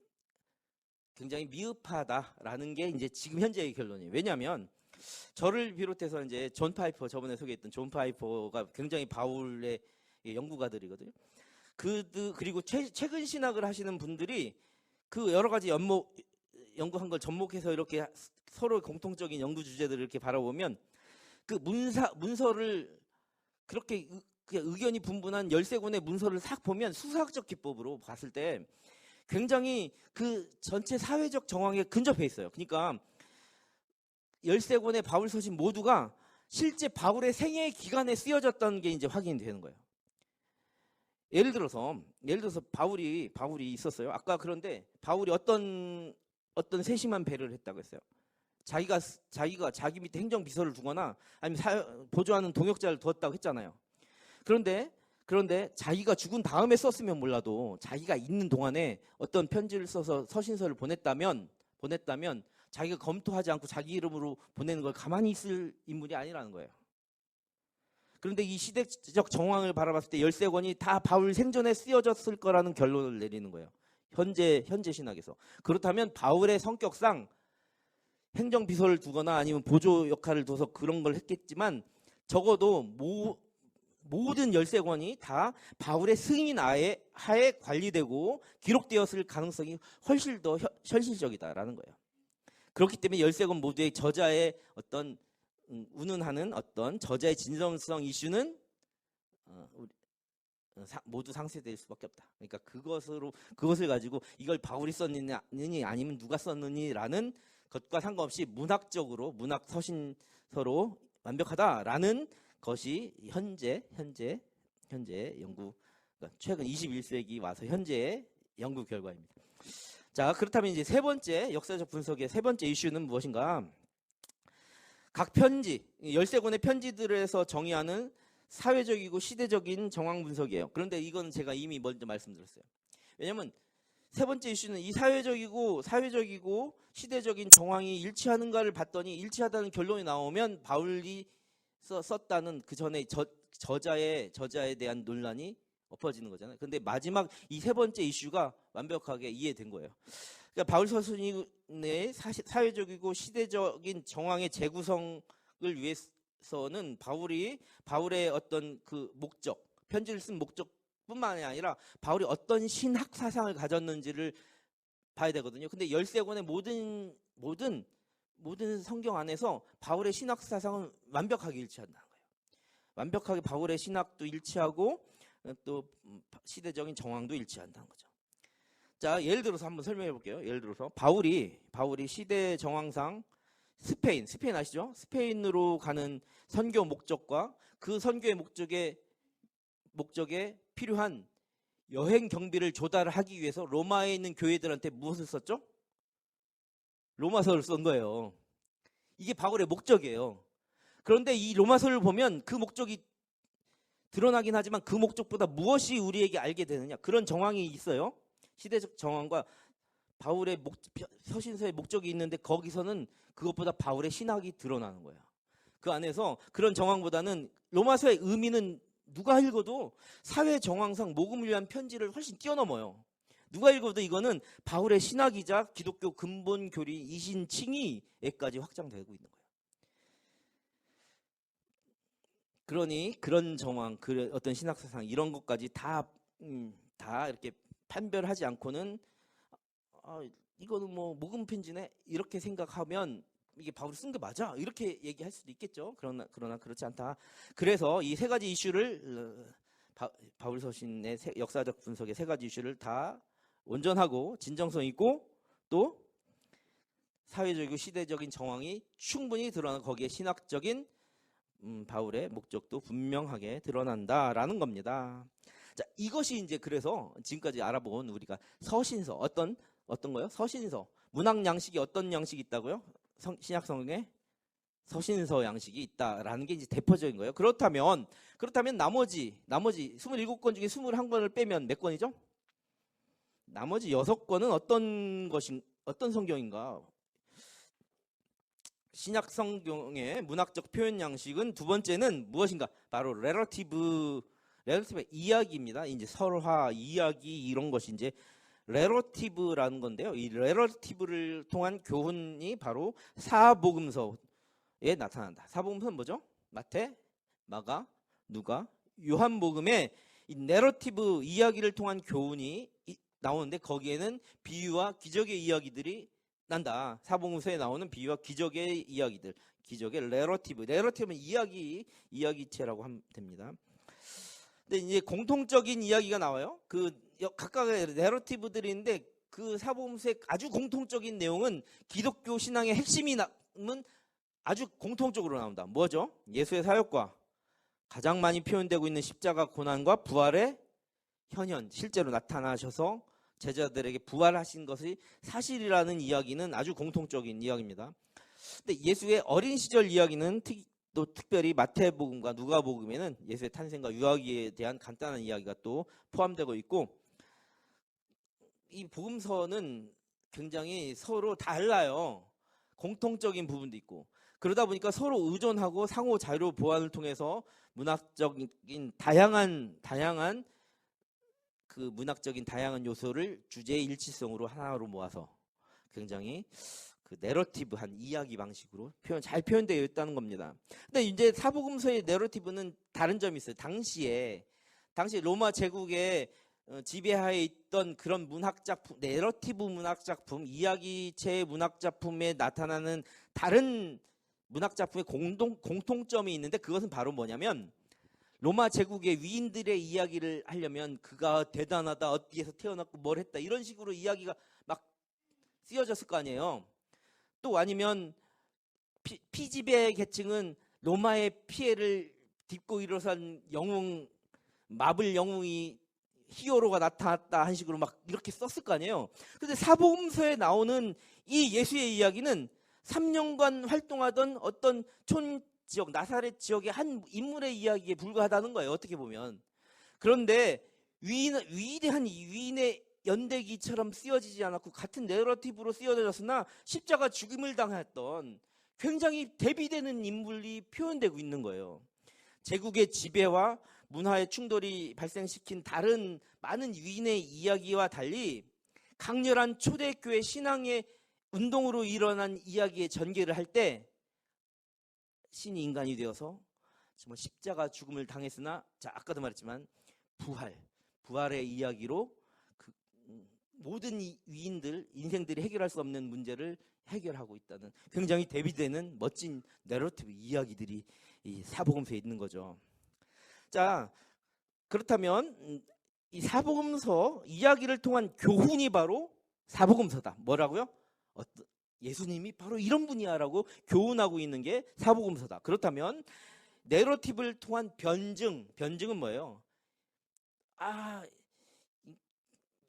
굉장히 미흡하다라는 게 이제 지금 현재의 결론이에요. 왜냐하면 저를 비롯해서 이제 존 파이퍼, 저번에 소개했던 존 파이퍼가 굉장히 바울의 연구가들이거든요. 그리고 최근 신학을 하시는 분들이 그 여러 가지 연구한 걸 접목해서 이렇게 서로 공통적인 연구 주제들을 이렇게 바라보면 그 문서를 그렇게 그냥 의견이 분분한 13권의 문서를 싹 보면 수사학적 기법으로 봤을 때 굉장히 그 전체 사회적 정황에 근접해 있어요. 그러니까 13권의 바울 서신 모두가 실제 바울의 생애 기간에 쓰여졌다는 게 이제 확인이 되는 거예요. 예를 들어서 바울이 있었어요. 아까 그런데 바울이 어떤 세심한 배려를 했다고 했어요. 자기가 자기 밑에 행정비서를 두거나 아니면 보조하는 동역자를 두었다고 했잖아요. 그런데 자기가 죽은 다음에 썼으면 몰라도 자기가 있는 동안에 어떤 편지를 써서 서신서를 보냈다면 자기가 검토하지 않고 자기 이름으로 보내는 걸 가만히 있을 인물이 아니라는 거예요. 그런데 이 시대적 정황을 바라봤을 때 13권이 다 바울 생전에 쓰여졌을 거라는 결론을 내리는 거예요. 현재 신학에서. 그렇다면 바울의 성격상 행정비서를 두거나 아니면 보조 역할을 둬서 그런 걸 했겠지만 적어도 모든 13권이 다 바울의 승인 하에 관리되고 기록되었을 가능성이 훨씬 더 현실적이다라는 거예요. 그렇기 때문에 13권 모두의 저자의 어떤 운운하는 어떤 저자의 진정성 이슈는 모두 상쇄될 수밖에 없다. 그러니까 그것을 가지고 이걸 바울이 썼느니 아니면 누가 썼느니라는 것과 상관없이 문학 서신서로 완벽하다라는 것이 현재 연구, 그러니까 최근 21세기 와서 현재의 연구 결과입니다. 자, 그렇다면 이제 세 번째 역사적 분석의 세 번째 이슈는 무엇인가? 각 편지, 13권의 편지들에서 정의하는 사회적이고 시대적인 정황 분석이에요. 그런데 이건 제가 이미 먼저 말씀드렸어요. 왜냐하면 세 번째 이슈는 이 사회적이고 시대적인 정황이 일치하는가를 봤더니 일치하다는 결론이 나오면 바울이 썼다는 그 전에 저자에 대한 논란이 엎어지는 거잖아요. 근데 마지막 이 세 번째 이슈가 완벽하게 이해된 거예요. 그러니까 바울 서신의 사회적이고 시대적인 정황의 재구성을 위해서는 바울의 어떤 그 목적, 편지를 쓴 목적뿐만이 아니라 바울이 어떤 신학 사상을 가졌는지를 봐야 되거든요. 근데 13권의 모든 성경 안에서 바울의 신학 사상은 완벽하게 일치한다는 거예요. 완벽하게 바울의 신학도 일치하고 또 시대적인 정황도 일치한다는 거죠. 자, 예를 들어서 한번 설명해 볼게요. 예를 들어서 바울이 시대 정황상 스페인 아시죠? 스페인으로 가는 선교 목적과 그 선교의 목적에 필요한 여행 경비를 조달하기 위해서 로마에 있는 교회들한테 무엇을 썼죠? 로마서를 쓴 거예요. 이게 바울의 목적이에요. 그런데 이 로마서를 보면 그 목적이 드러나긴 하지만 그 목적보다 무엇이 우리에게 알게 되느냐, 그런 정황이 있어요. 시대적 정황과 바울의 서신서의 목적이 있는데 거기서는 그것보다 바울의 신학이 드러나는 거예요. 그 안에서 그런 정황보다는 로마서의 의미는 누가 읽어도 사회 정황상 복음을 위한 편지를 훨씬 뛰어넘어요. 누가 읽어도 이거는 바울의 신학이자 기독교 근본 교리 이신 칭의에까지 확장되고 있는 거예요. 그러니 그런 정황, 어떤 신학 사상 이런 것까지 다 이렇게 판별하지 않고는 이거는 뭐 복음 편지네 이렇게 생각하면 이게 바울이 쓴 게 맞아 이렇게 얘기할 수도 있겠죠. 그러나 그렇지 않다. 그래서 이 세 가지 이슈를 바울 서신의 역사적 분석의 세 가지 이슈를 다 온전하고 진정성 있고 또 사회적이고 시대적인 정황이 충분히 드러나는, 거기에 신학적인 바울의 목적도 분명하게 드러난다라는 겁니다. 자, 이것이 이제 그래서 지금까지 알아본 우리가 서신서 어떤 거요? 서신서 문학 양식이 어떤 양식이 있다고요? 신약 성경에 서신서 양식이 있다라는 게 이제 대표적인 거예요. 그렇다면 나머지 27권 중에 21권을 빼면 몇 권이죠? 나머지 6권은 어떤 성경인가? 신약 성경의 문학적 표현 양식은 두 번째는 무엇인가? 바로 레러티브 이야기입니다. 이제 설화, 이야기 이런 것이 이제 레러티브라는 건데요. 이 레러티브를 통한 교훈이 바로 사복음서에 나타난다. 사복음서는 뭐죠? 마태, 마가, 누가, 요한복음에 이 내러티브 이야기를 통한 교훈이 나오는데 거기에는 비유와 기적의 이야기들이 난다. 사복음서에 나오는 비유와 기적의 이야기들, 기적의 레러티브는 이야기체라고 하면 됩니다. 근데 이제 공통적인 이야기가 나와요. 그 각각의 내러티브들이 있는데 그 사복음서의 아주 공통적인 내용은 기독교 신앙의 핵심이 아주 공통적으로 나온다. 뭐죠? 예수의 사역과 가장 많이 표현되고 있는 십자가 고난과 부활의 현현, 실제로 나타나셔서 제자들에게 부활하신 것이 사실이라는 이야기는 아주 공통적인 이야기입니다. 근데 예수의 어린 시절 이야기는 또 특별히 마태복음과 누가복음에는 예수의 탄생과 유아기에 대한 간단한 이야기가 또 포함되고 있고, 이 복음서는 굉장히 서로 달라요. 공통적인 부분도 있고. 그러다 보니까 서로 의존하고 상호 자료 보완을 통해서 문학적인 다양한 요소를 주제의 일치성으로 하나로 모아서 굉장히 그 내러티브한 이야기 방식으로 잘 표현되어 있다는 겁니다. 근데 이제 사복음서의 내러티브는 다른 점이 있어요. 당시 로마 제국의 지배하에 있던 그런 문학작품, 내러티브 문학작품, 이야기체 문학작품에 나타나는 다른 문학작품의 공통점이 있는데, 그것은 바로 뭐냐면 로마 제국의 위인들의 이야기를 하려면 그가 대단하다, 어디에서 태어났고 뭘 했다 이런 식으로 이야기가 막 쓰여졌을 거 아니에요. 또 아니면 피지배 계층은 로마의 피해를 딛고 일어선 마블 영웅이 히어로가 나타났다 한 식으로 막 이렇게 썼을 거 아니에요. 근데 사복음서에 나오는 이 예수의 이야기는 3년간 활동하던 어떤 지역, 나사렛 지역의 한 인물의 이야기에 불과하다는 거예요. 어떻게 보면. 그런데 위대한 위인의 연대기처럼 쓰여지지 않았고 같은 내러티브로 쓰여졌으나 십자가 죽임을 당했던 굉장히 대비되는 인물이 표현되고 있는 거예요. 제국의 지배와 문화의 충돌이 발생시킨 다른 많은 위인의 이야기와 달리 강렬한 초대교회 신앙의 운동으로 일어난 이야기의 전개를 할 때 신이 인간이 되어서 정말 십자가 죽음을 당했으나, 아까도 말했지만 부활의 이야기로 그 모든 위인들 인생들이 해결할 수 없는 문제를 해결하고 있다는 굉장히 대비되는 멋진 내러티브 이야기들이 이 사복음서에 있는 거죠. 자, 그렇다면 이 사복음서 이야기를 통한 교훈이 바로 사복음서다. 뭐라고요? 예수님이 바로 이런 분이야라고 교훈하고 있는 게 사복음서다. 그렇다면 내러티브를 통한 변증은 뭐예요?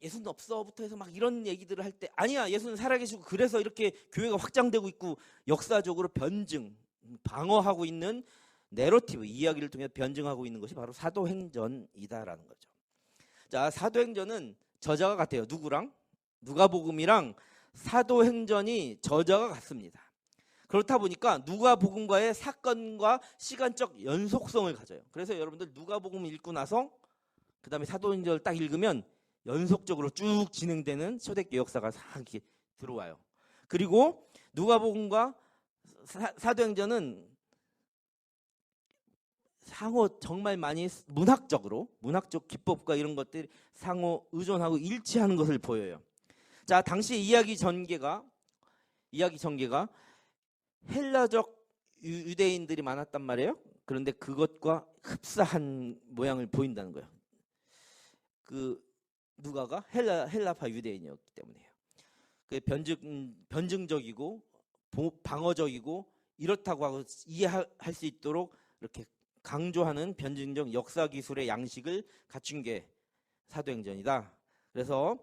예수는 없어부터 해서 막 이런 얘기들을 할 때 아니야, 예수는 살아계시고 그래서 이렇게 교회가 확장되고 있고 역사적으로 방어하고 있는 내러티브 이야기를 통해 변증하고 있는 것이 바로 사도행전이다라는 거죠. 자, 사도행전은 저자가 같아요. 누구랑? 누가복음이랑 사도행전이 저자가 같습니다. 그렇다 보니까 누가복음과의 사건과 시간적 연속성을 가져요. 그래서 여러분들 누가복음 읽고 나서 그 다음에 사도행전을 딱 읽으면 연속적으로 쭉 진행되는 초대교회 역사가 싹 이렇게 들어와요. 그리고 누가복음과 사도행전은 상호 정말 많이 문학적 기법과 이런 것들이 상호 의존하고 일치하는 것을 보여요. 자, 당시 이야기 전개가 헬라적 유대인들이 많았단 말이에요. 그런데 그것과 흡사한 모양을 보인다는 거예요. 그 누가가 헬라파 유대인이었기 때문에요. 그 변증적이고 방어적이고 이렇다고 하고 이해할 수 있도록 이렇게 강조하는 변증적 역사 기술의 양식을 갖춘 게 사도행전이다. 그래서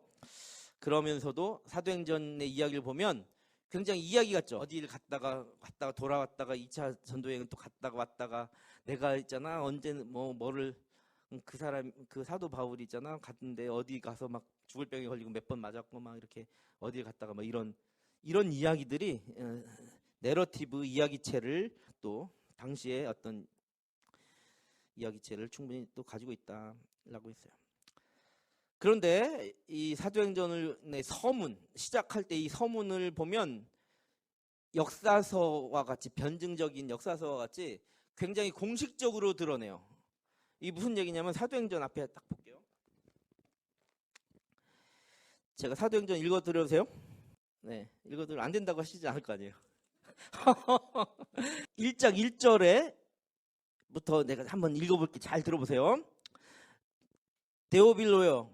그러면서도 사도행전의 이야기를 보면 굉장히 이야기 같죠. 어디를 갔다가 돌아왔다가 2차 전도여행을 또 갔다가 왔다가 내가 있잖아 언제는 뭐를 그 사도 바울이 있잖아 갔는데 어디 가서 막 죽을 병에 걸리고 몇 번 맞았고 막 이렇게 어디를 갔다가 막 이런 이야기들이 내러티브 이야기체를 또 당시에 어떤 이야기체를 충분히 또 가지고 있다라고 했어요. 그런데 이 사도행전의 서문 시작할 때 이 서문을 보면 역사서와 같이 변증적인 역사서와 같이 굉장히 공식적으로 드러내요. 이 무슨 얘기냐면 사도행전 앞에 딱 볼게요. 제가 사도행전 읽어드려보세요. 네, 읽어드리면 안 된다고 하시지 않을 거 아니에요. 1장 1절에부터 내가 한번 읽어볼게. 잘 들어보세요. 데오빌로여,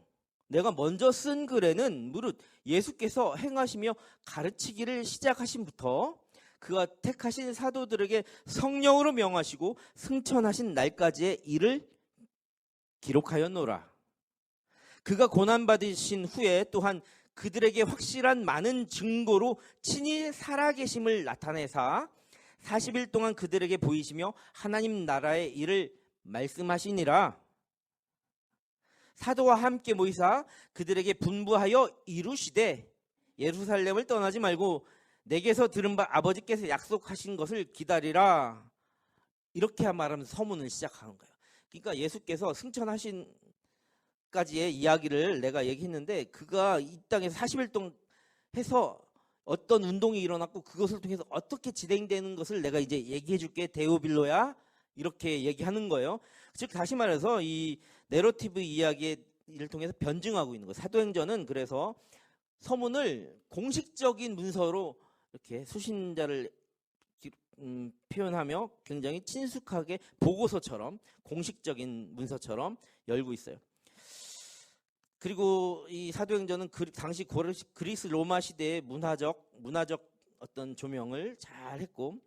내가 먼저 쓴 글에는 무릇 예수께서 행하시며 가르치기를 시작하신부터 그가 택하신 사도들에게 성령으로 명하시고 승천하신 날까지의 일을 기록하였노라. 그가 고난받으신 후에 또한 그들에게 확실한 많은 증거로 친히 살아계심을 나타내사 40일 동안 그들에게 보이시며 하나님 나라의 일을 말씀하시니라. 사도와 함께 모이사 그들에게 분부하여 이루시되 예루살렘을 떠나지 말고 내게서 들은 바 아버지께서 약속하신 것을 기다리라. 이렇게 말하면서 서문을 시작하는 거예요. 그러니까 예수께서 승천하신 까지의 이야기를 내가 얘기했는데 그가 이 땅에서 40일 동안 해서 어떤 운동이 일어났고 그것을 통해서 어떻게 진행되는 것을 내가 이제 얘기해 줄게 데오빌로야. 이렇게 얘기하는 거예요. 즉 다시 말해서 이 내러티브 이야기를 통해서 변증하고 있는 거예요. 사도행전은 그래서 서문을 공식적인 문서로 이렇게 수신자를 표현하며 굉장히 친숙하게 보고서처럼 공식적인 문서처럼 열고 있어요. 그리고 이 사도행전은 당시 그리스 로마 시대의 문화적 어떤 조명을 잘 했고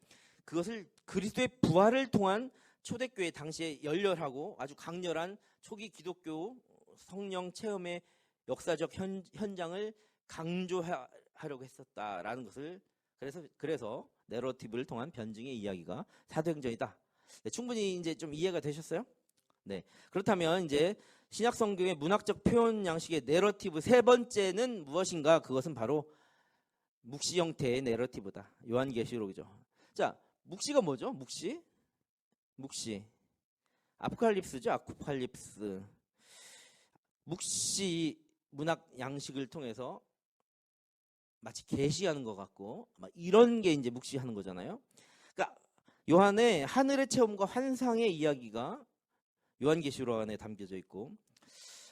그것을 그리스도의 부활을 통한 초대교회 당시에 열렬하고 아주 강렬한 초기 기독교 성령 체험의 역사적 현장을 강조하려고 했었다라는 것을 그래서 내러티브를 통한 변증의 이야기가 사도행전이다. 네, 충분히 이제 좀 이해가 되셨어요? 네. 그렇다면 이제 신약 성경의 문학적 표현 양식의 내러티브 세 번째는 무엇인가? 그것은 바로 묵시 형태의 내러티브다. 요한계시록이죠. 자, 묵시가 뭐죠? 묵시. 아포칼립스죠. 아포칼립스. 묵시 문학 양식을 통해서 마치 계시하는 것 같고 막 이런 게 이제 묵시하는 거잖아요. 그러니까 요한의 하늘의 체험과 환상의 이야기가 요한계시록 안에 담겨져 있고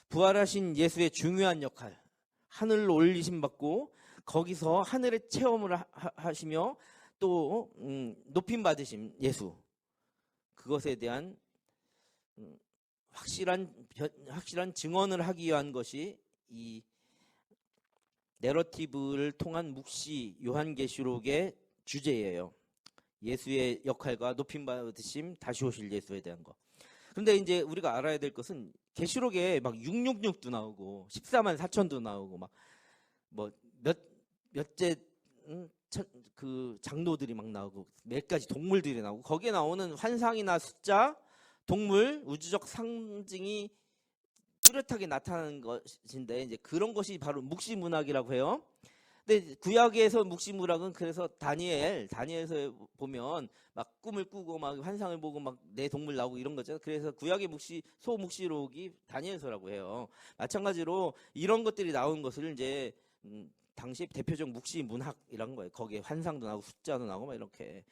부활하신 예수의 중요한 역할, 하늘로 올리심 받고 거기서 하늘의 체험을 하시며 또 높임 받으심 예수, 그것에 대한 확실한 증언을 하기 위한 것이 이 내러티브를 통한 묵시 요한계시록의 주제예요. 예수의 역할과 높임받으심, 다시 오실 예수에 대한 거. 그런데 이제 우리가 알아야 될 것은 계시록에 막 666도 나오고 14만 4천도 나오고 막 뭐 몇째 그 장로들이 막 나오고 몇 가지 동물들이 나오고 거기에 나오는 환상이나 숫자, 동물, 우주적 상징이 뚜렷하게 나타나는 것인데 이제 그런 것이 바로 묵시문학이라고 해요. 근데 구약에서 묵시문학은 그래서 다니엘서 보면 막 꿈을 꾸고 막 환상을 보고 막 내 동물 나오고 이런 거죠. 그래서 구약의 소묵시록이 다니엘서라고 해요. 마찬가지로 이런 것들이 나온 것을 이제 당시 대표적 묵시문학이란 거예요. 거기에 환상도 나오고 숫자도 나오고 막 이렇게.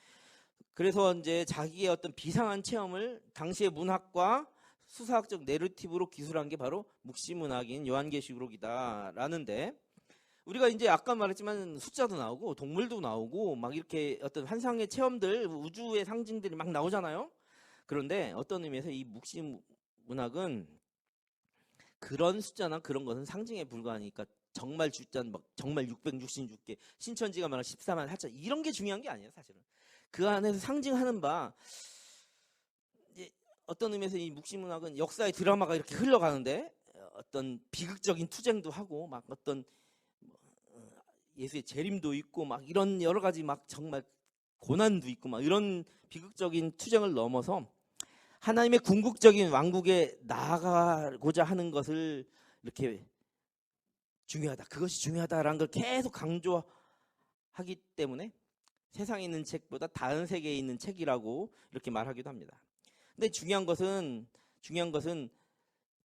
그래서 이제 자기의 어떤 비상한 체험을 당시의 문학과 수사학적 내러티브로 기술한 게 바로 묵시문학인 요한계시록이다라는데 우리가 이제 아까 말했지만 숫자도 나오고 동물도 나오고 막 이렇게 어떤 환상의 체험들, 우주의 상징들이 막 나오잖아요. 그런데 어떤 의미에서 이 묵시문학은 그런 숫자나 그런 것은 상징에 불과하니까 정말 숫자는 막 정말 666개, 신천지가 말하는 14만 4천 이런 게 중요한 게 아니에요, 사실은. 그 안에서 상징하는 바 어떤 의미에서 이 묵시문학은 역사의 드라마가 이렇게 흘러가는데 어떤 비극적인 투쟁도 하고 막 어떤 예수의 재림도 있고 막 이런 여러 가지 막 정말 고난도 있고 막 이런 비극적인 투쟁을 넘어서 하나님의 궁극적인 왕국에 나아가고자 하는 것을 이렇게 중요하다. 그것이 중요하다라는 걸 계속 강조하기 때문에 세상에 있는 책보다 다른 세계에 있는 책이라고 이렇게 말하기도 합니다. 근데 중요한 것은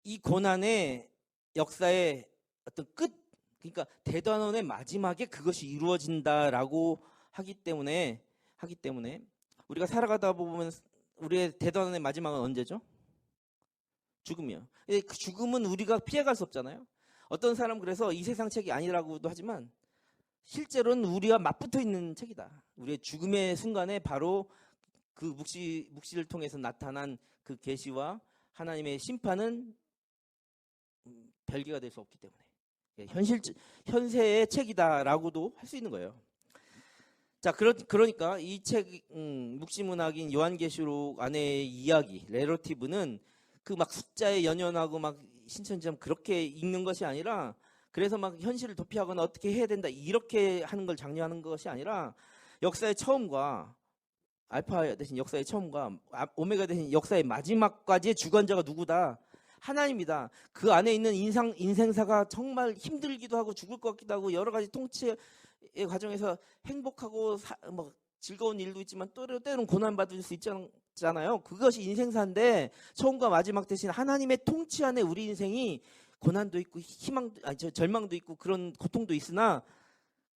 이 고난의 역사의 어떤 끝, 그러니까 대단원의 마지막에 그것이 이루어진다라고 하기 때문에 우리가 살아가다 보면 우리의 대단원의 마지막은 언제죠? 죽음이요. 그 죽음은 우리가 피해갈 수 없잖아요. 어떤 사람 그래서 이 세상 책이 아니라고도 하지만 실제로는 우리가 맞붙어 있는 책이다. 우리의 죽음의 순간에 바로 그 묵시를 통해서 나타난 그 계시와 하나님의 심판은 별개가 될 수 없기 때문에 현세의 책이다라고도 할 수 있는 거예요. 자, 그러니까 이 책 묵시문학인 요한계시록 안의 이야기 레러티브는 그 막 숫자에 연연하고 막 신천지처럼 그렇게 읽는 것이 아니라 그래서 막 현실을 도피하거나 어떻게 해야 된다 이렇게 하는 걸 장려하는 것이 아니라 역사의 처음과 알파 대신 역사의 처음과 오메가 대신 역사의 마지막까지의 주관자가 누구다? 하나님이다. 그 안에 있는 인생사가 정말 힘들기도 하고 죽을 것 같기도 하고 여러 가지 통치의 과정에서 행복하고 뭐 즐거운 일도 있지만 때로는 고난받을 수 있잖아요. 그것이 인생사인데 처음과 마지막 대신 하나님의 통치 안에 우리 인생이 고난도 있고 절망도 있고 그런 고통도 있으나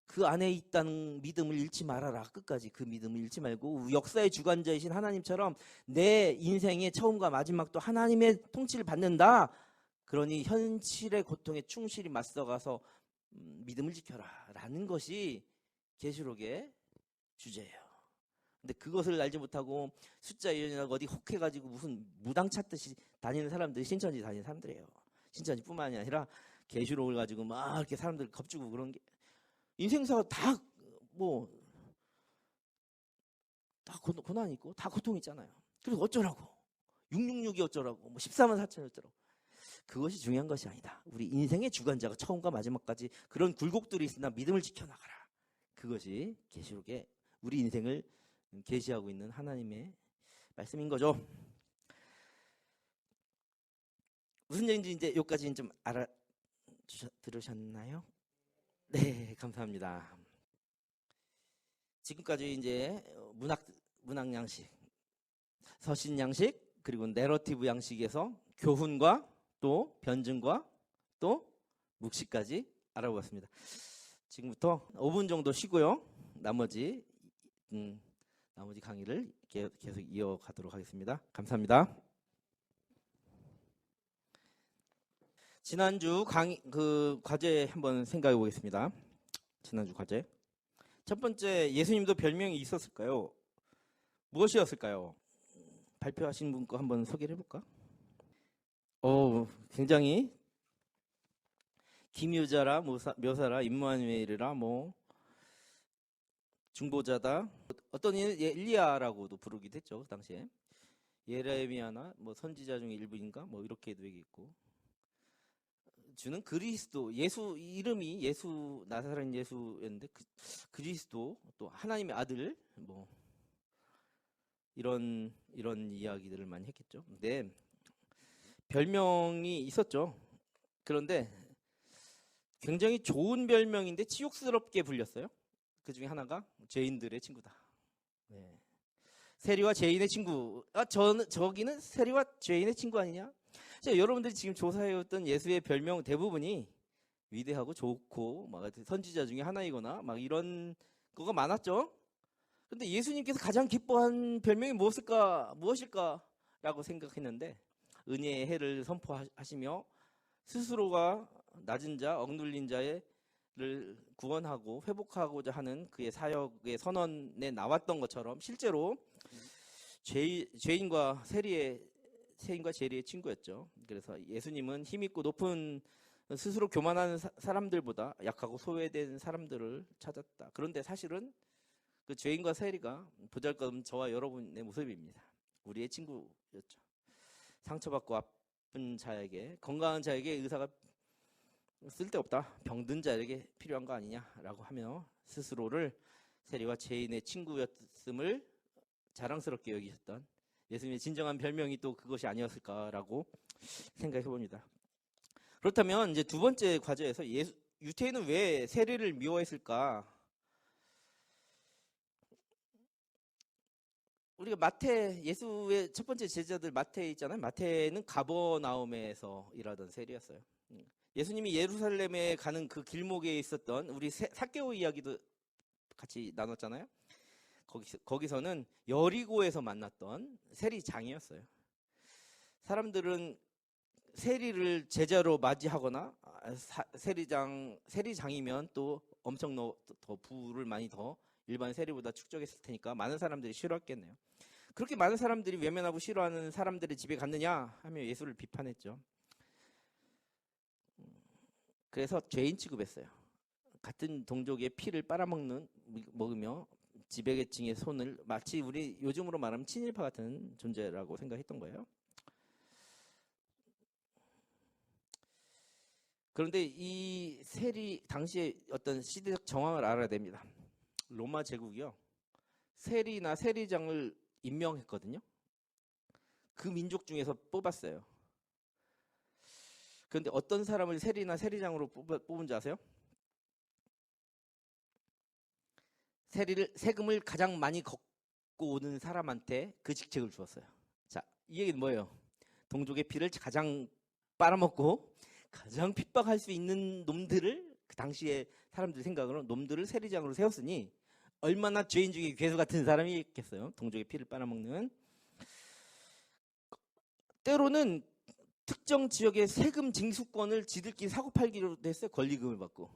그 안에 있다는 믿음을 잃지 말아라. 끝까지 그 믿음을 잃지 말고 역사의 주관자이신 하나님처럼 내 인생의 처음과 마지막도 하나님의 통치를 받는다. 그러니 현실의 고통에 충실히 맞서가서 믿음을 지켜라 라는 것이 계시록의 주제예요. 근데 그것을 알지 못하고 숫자 이론이나 어디 혹해가지고 무슨 무당 찾듯이 다니는 사람들이 신천지 다니는 사람들이에요. 신천지뿐만이 아니라 계시록을 가지고 막 이렇게 사람들 겁주고 그런 게 인생사가 다 고난이 있고 다 고통이 있잖아요. 그래서 어쩌라고 666이 어쩌라고 14만 4천이 어쩌라고 그것이 중요한 것이 아니다. 우리 인생의 주관자가 처음과 마지막까지 그런 굴곡들이 있으나 믿음을 지켜나가라. 그것이 계시록에 우리 인생을 계시하고 있는 하나님의 말씀인 거죠. 무슨 얘기인지 이제 여기까지 좀 들으셨나요? 네, 감사합니다. 지금까지 이제 문학 양식, 서신 양식, 그리고 내러티브 양식에서 교훈과 또 변증과 또 묵시까지 알아보았습니다. 지금부터 5분 정도 쉬고요. 나머지 강의를 계속 이어가도록 하겠습니다. 감사합니다. 지난주 과제 한번 생각해 보겠습니다. 지난주 과제. 첫 번째, 예수님도 별명이 있었을까요? 무엇이었을까요? 발표하신 분 거 한번 소개를 해볼까? 굉장히 기묘자라 묘사라 임마누엘이라 뭐 중보자다. 어떤 이는 엘리야라고도 부르기도 했죠. 그 당시에. 예레미야나 뭐 선지자 중에 일부인가 뭐 이렇게도 얘기했고. 주는 그리스도, 예수 이름이 예수 나사렛 예수였는데 그리스도 또 하나님의 아들 뭐 이런 이야기들을 많이 했겠죠. 근데 별명이 있었죠. 그런데 굉장히 좋은 별명인데 치욕스럽게 불렸어요. 그 중에 하나가 죄인들의 친구다. 네. 세리와 죄인의 친구. 저기는 세리와 죄인의 친구 아니냐? 자, 여러분들이 지금 조사해왔던 예수의 별명 대부분이 위대하고 좋고 막 선지자 중에 하나이거나 막 이런 거가 많았죠. 근데 예수님께서 가장 기뻐한 별명이 무엇일까라고 생각했는데 은혜의 해를 선포하시며 스스로가 낮은 자, 억눌린 자를 구원하고 회복하고자 하는 그의 사역의 선언에 나왔던 것처럼 실제로 죄인과 세리의 친구였죠. 그래서 예수님은 힘있고 높은 스스로 교만한 사람들보다 약하고 소외된 사람들을 찾았다. 그런데 사실은 그 죄인과 세리가 보잘것없는 저와 여러분의 모습입니다. 우리의 친구였죠. 상처받고 아픈 자에게, 건강한 자에게 의사가 쓸데없다. 병든 자에게 필요한 거 아니냐라고 하며 스스로를 세리와 죄인의 친구였음을 자랑스럽게 여기셨던 예수님의 진정한 별명이 또 그것이 아니었을까라고 생각해 봅니다. 그렇다면 이제 두 번째 과제에서 유태인은 왜 세리를 미워했을까? 우리가 예수의 첫 번째 제자들 마태 있잖아요. 마태는 가버나움에서 일하던 세리였어요. 예수님이 예루살렘에 가는 그 길목에 있었던 우리 삭개오 이야기도 같이 나눴잖아요. 거기서는 여리고에서 만났던 세리장이었어요. 사람들은 세리를 제자로 맞이하거나 세리장이면 또 엄청 더 부를 많이 더 일반 세리보다 축적했을 테니까 많은 사람들이 싫어했겠네요. 그렇게 많은 사람들이 외면하고 싫어하는 사람들의 집에 갔느냐 하며 예수를 비판했죠. 그래서 죄인 취급했어요. 같은 동족의 피를 빨아먹으며 지배계층의 손을 마치 우리 요즘으로 말하면 친일파 같은 존재라고 생각했던 거예요. 그런데 이 당시의 어떤 시대적 정황을 알아야 됩니다. 로마 제국이요. 세리나 세리장을 임명했거든요. 그 민족 중에서 뽑았어요. 그런데 어떤 사람을 세리나 세리장으로 뽑은지 아세요? 세금을 가장 많이 걷고 오는 사람한테 그 직책을 주었어요. 자, 이 얘기는 뭐예요? 동족의 피를 가장 빨아먹고 가장 핍박할 수 있는 놈들을 그 당시에 사람들 생각으로 놈들을 세리장으로 세웠으니 얼마나 죄인 중에 괴수 같은 사람이 있겠어요. 동족의 피를 빨아먹는. 때로는 특정 지역의 세금 징수권을 지들끼리 사고팔기로 했어요. 권리금을 받고.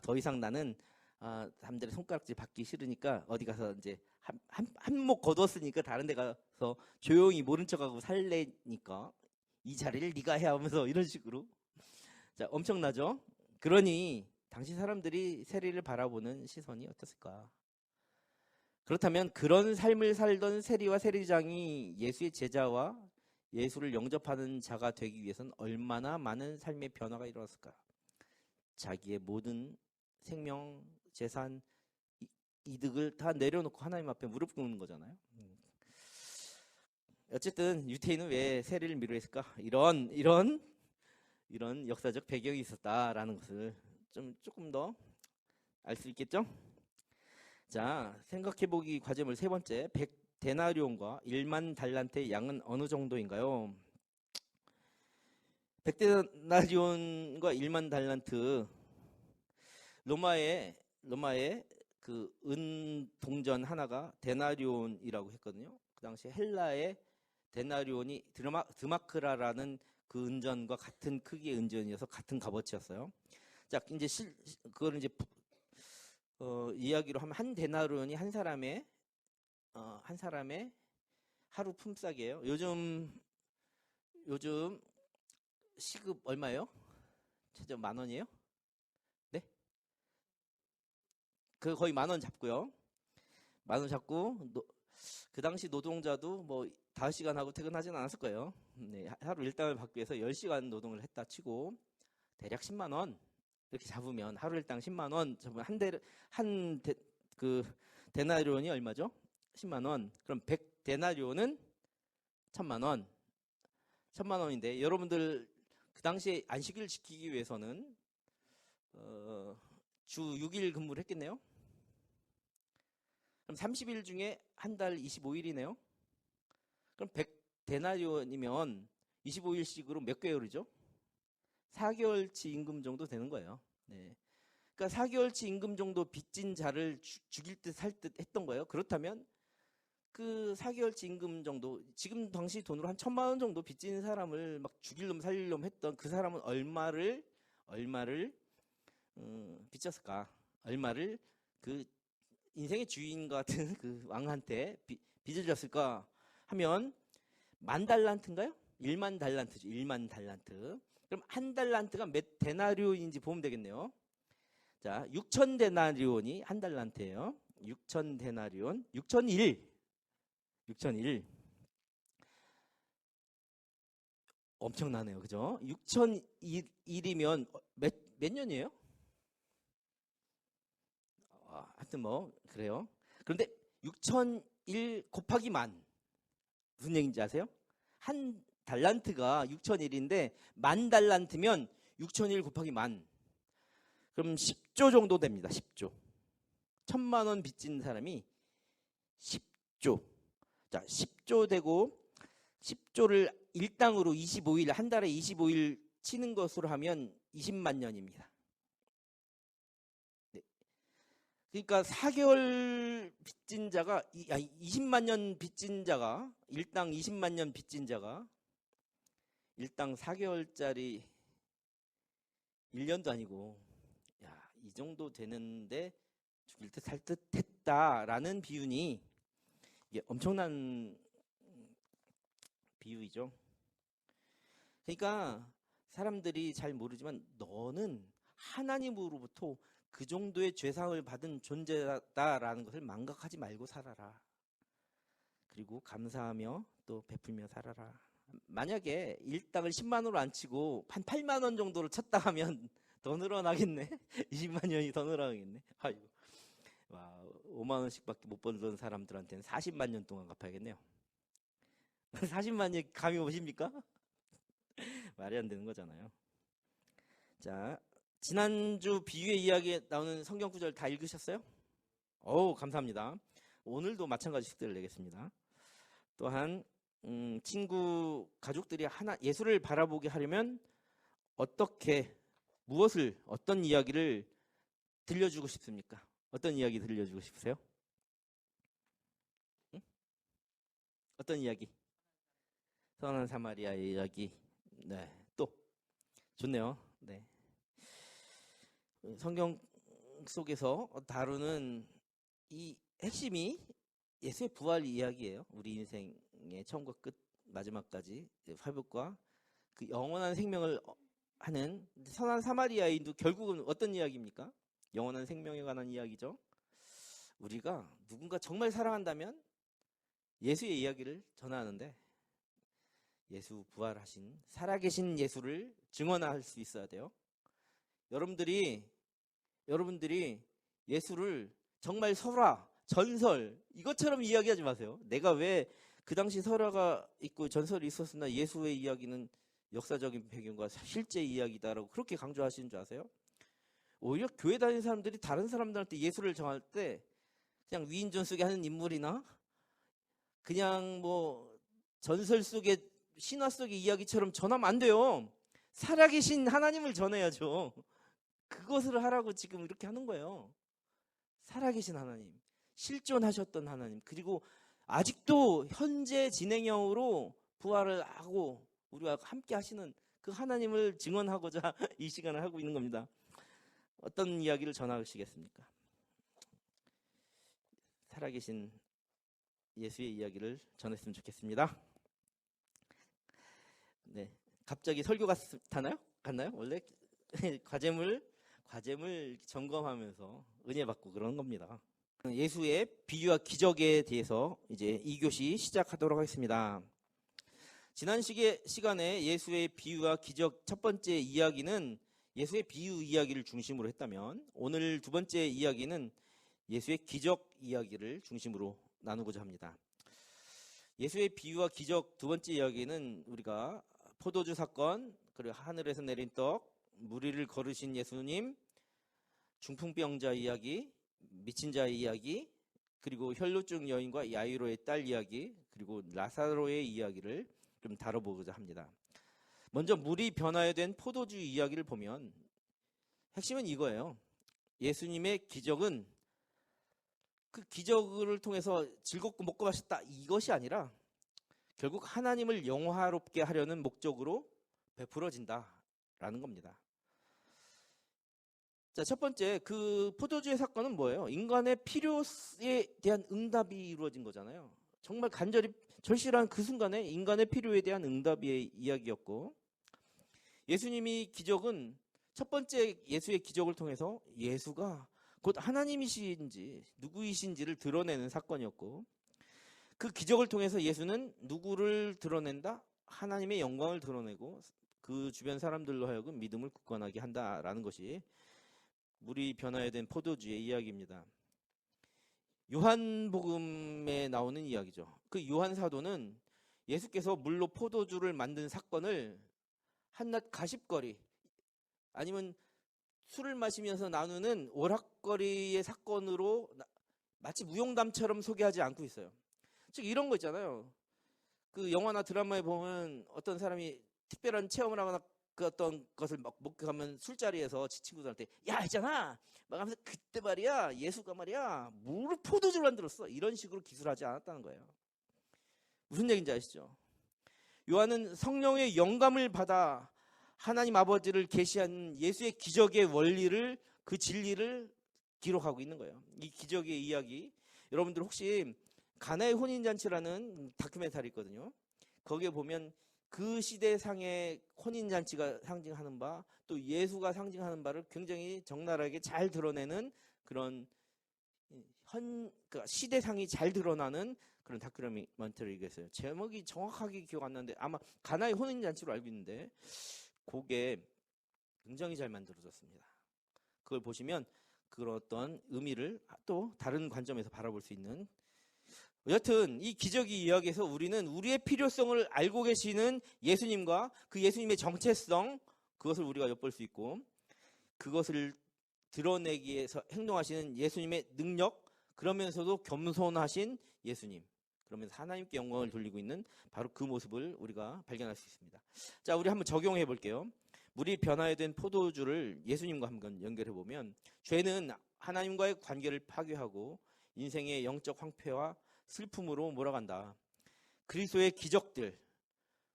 더 이상 나는 사람들의 손가락질 받기 싫으니까 어디 가서 이제 한몫 거뒀으니까 다른 데 가서 조용히 모른 척하고 살래니까 이 자리를 네가 해야 하면서 이런 식으로. 자, 엄청나죠? 그러니 당시 사람들이 세리를 바라보는 시선이 어땠을까? 그렇다면 그런 삶을 살던 세리와 세리장이 예수의 제자와 예수를 영접하는 자가 되기 위해서는 얼마나 많은 삶의 변화가 일어났을까? 자기의 모든 생명, 재산, 이득을 다 내려놓고 하나님 앞에 무릎 꿇는 거잖아요. 어쨌든 유태인은 왜 세리를 미워했을까? 이런 역사적 배경이 있었다라는 것을 조금 더 알 수 있겠죠? 자, 생각해보기 과제물 세 번째, 100데나리온과 1만 달란트의 양은 어느 정도인가요? 100데나리온과 1만 달란트, 로마의 그 은 동전 하나가 데나리온이라고 했거든요. 그 당시 헬라의 데나리온이 드마크라라는 그 은전과 같은 크기의 은전이어서 같은 값어치였어요. 자, 이제 그걸 이제 이야기로 하면 한 데나리온이 한 사람의 하루 품삯이에요. 요즘 시급 얼마예요? 최저 10,000원이에요? 네? 그 거의 10,000원 잡고요. 10,000원 잡고 그 당시 노동자도 뭐 5시간 하고 퇴근하지는 않았을 거예요. 네, 하루 일당을 받기 위해서 10시간 노동을 했다 치고 대략 10만 원 이렇게 잡으면 하루 일당 10만 원 잡으면 그 데나리온이 얼마죠? 10만 원. 그럼 100 데나리온은 1,000만 원. 1,000만 원인데 여러분들 그 당시에 안식일을 지키기 위해서는 주 6일 근무를 했겠네요. 그럼 30일 중에 한 달 25일이네요. 그럼 100 데나리온이면 25일씩으로 몇 개월이죠? 4개월치 임금 정도 되는 거예요. 네. 그러니까 4개월치 임금 정도 빚진 자를 죽일 듯 살 듯 했던 거예요. 그렇다면 그 4개월치 임금 정도, 지금 당시 돈으로 한 1,000만 원 정도 빚진 사람을 막 죽일 놈 살릴 놈 했던 그 사람은 얼마를 빚졌을까? 얼마를 그 인생의 주인 같은 그 왕한테 빚을 졌을까 하면 10,000달란트인가요? 1만 달란트죠. 1만 달란트. 그럼 한 달란트가 몇 데나리온인지 보면 되겠네요. 자, 6천 데나리온이 한 달란트예요. 6천 데나리온, 6,001. 엄청나네요. 그죠? 6,001이면 몇 년이에요? 하여튼 뭐 그래요. 그런데 6,001 곱하기 만 무슨 얘기인지 아세요? 한 달란트가 6,001인데 10,000달란트면 6,001 곱하기 만. 그럼 10조 정도 됩니다. 10조. 1,000만 원 빚진 사람이 10조. 자, 10조 되고 10조를 일당으로 25일, 한 달에 25일 치는 것으로 하면 20만 년입니다. 네. 그러니까 4개월 빚진 자가 20만 년 빚진 자가 일당 20만 년 빚진 자가 일당 4개월짜리 1년도 아니고 야, 이 정도 되는데 죽일 듯 살 듯 했다라는 비유니 이게 엄청난 비유이죠. 그러니까 사람들이 잘 모르지만 너는 하나님으로부터 그 정도의 죄상을 받은 존재다라는 것을 망각하지 말고 살아라. 그리고 감사하며 또 베풀며 살아라. 만약에 일당을 10만 원으로 안 치고 한 8만 원 정도로 쳤다 하면 더 늘어나겠네. 20만 년이 더 늘어나겠네. 아이고. 와, 5만 원씩밖에 못 벌던 사람들한테는 40만 년 동안 갚아야겠네요. 40만 년 감이 오십니까? 말이 안 되는 거잖아요. 자, 지난주 비유의 이야기에 나오는 성경 구절 다 읽으셨어요? 감사합니다. 오늘도 마찬가지 숙제를 내겠습니다. 또한 친구 가족들이 예수를 바라보게 하려면 어떤 이야기를 들려주고 싶습니까? 어떤 이야기 들려주고 싶으세요? 응? 어떤 이야기? 선한 사마리아의 이야기. 네, 또 좋네요. 네, 성경 속에서 다루는 이 핵심이 예수의 부활 이야기예요. 우리 인생의 처음과 끝 마지막까지 회복과 그 영원한 생명을 하는 선한 사마리아인도 결국은 어떤 이야기입니까? 영원한 생명에 관한 이야기죠. 우리가 누군가 정말 사랑한다면 예수의 이야기를 전하는데 예수 부활하신 살아계신 예수를 증언할 수 있어야 돼요. 여러분들이 예수를 정말 설화, 전설 이것처럼 이야기하지 마세요. 내가 왜 그 당시 설화가 있고 전설이 있었으나 예수의 이야기는 역사적인 배경과 실제 이야기다라고 그렇게 강조하시는 줄 아세요? 오히려 교회 다니는 사람들이 다른 사람들한테 예수를 정할 때 그냥 위인전 속에 하는 인물이나 그냥 뭐 전설 속의 신화 속의 이야기처럼 전하면 안 돼요. 살아계신 하나님을 전해야죠. 그것을 하라고 지금 이렇게 하는 거예요. 살아계신 하나님, 실존하셨던 하나님, 그리고 아직도 현재 진행형으로 부활을 하고 우리와 함께 하시는 그 하나님을 증언하고자 이 시간을 하고 있는 겁니다. 어떤 이야기를 전하시겠습니까? 살아계신 예수의 이야기를 전했으면 좋겠습니다. 네, 갑자기 설교 같나요? 갔나요? 원래 과제물 점검하면서 은혜 받고 그런 겁니다. 예수의 비유와 기적에 대해서 이제 2교시 시작하도록 하겠습니다. 지난 시간에 예수의 비유와 기적 첫 번째 이야기는 예수의 비유 이야기를 중심으로 했다면, 오늘 두 번째 이야기는 예수의 기적 이야기를 중심으로 나누고자 합니다. 예수의 비유와 기적 두 번째 이야기는 우리가 포도주 사건, 그리고 하늘에서 내린 떡, 무리를 걸으신 예수님, 중풍병자 이야기, 미친 자의 이야기, 그리고 혈루증 여인과 야이로의 딸 이야기, 그리고 라사로의 이야기를 좀 다뤄보고자 합니다. 먼저 물이 변화에 된 포도주 이야기를 보면 핵심은 이거예요. 예수님의 기적은 그 기적을 통해서 즐겁고 먹고 마셨다, 이것이 아니라 결국 하나님을 영화롭게 하려는 목적으로 베풀어진다라는 겁니다. 자, 첫 번째, 그 포도주의 사건은 뭐예요? 인간의 필요에 대한 응답이 이루어진 거잖아요. 정말 간절히 절실한 그 순간에 인간의 필요에 대한 응답의 이야기였고, 예수님이 기적은 첫 번째 예수의 기적을 통해서 예수가 곧 하나님이신지 누구이신지를 드러내는 사건이었고, 그 기적을 통해서 예수는 누구를 드러낸다? 하나님의 영광을 드러내고 그 주변 사람들로 하여금 믿음을 굳건하게 한다라는 것이 물이 변화에 된 포도주의 이야기입니다. 요한복음에 나오는 이야기죠. 그 요한 사도는 예수께서 물로 포도주를 만든 사건을 한낱 가십거리, 아니면 술을 마시면서 나누는 오락거리의 사건으로 마치 무용담처럼 소개하지 않고 있어요. 즉 이런 거 있잖아요. 그 영화나 드라마에 보면 어떤 사람이 특별한 체험을 하거나 그 어떤 것을 목격하면 술자리에서 지 친구들한테 야 있잖아 막 하면서 그때 말이야 예수가 말이야 물을 포도주를 만들었어, 이런 식으로 기술하지 않았다는 거예요. 무슨 얘기인지 아시죠? 요한은 성령의 영감을 받아 하나님 아버지를 계시한 예수의 기적의 원리를, 그 진리를 기록하고 있는 거예요. 이 기적의 이야기, 여러분들 혹시 가나의 혼인잔치라는 다큐멘터리 있거든요. 거기에 보면 그 시대상의 혼인잔치가 상징하는 바, 또 예수가 상징하는 바를 굉장히 적나라하게 잘 드러내는 그런 그러니까 시대상이 잘 드러나는 그런 다큐멘터리가 있어요. 제목이 정확하게 기억 안 나는데 아마 가나의 혼인잔치로 알고 있는데 그게 굉장히 잘 만들어졌습니다. 그걸 보시면 그런 어떤 의미를 또 다른 관점에서 바라볼 수 있는, 여튼 이 기적의 이야기에서 우리는 우리의 필요성을 알고 계시는 예수님과 그 예수님의 정체성, 그것을 우리가 엿볼 수 있고, 그것을 드러내기 위해서 행동하시는 예수님의 능력, 그러면서도 겸손하신 예수님, 그러면서 하나님께 영광을 돌리고 있는 바로 그 모습을 우리가 발견할 수 있습니다. 자, 우리 한번 적용해 볼게요. 물이 변화에 된 포도주를 예수님과 한번 연결해 보면, 죄는 하나님과의 관계를 파괴하고 인생의 영적 황폐와 슬픔으로 몰아간다. 그리스도의 기적들,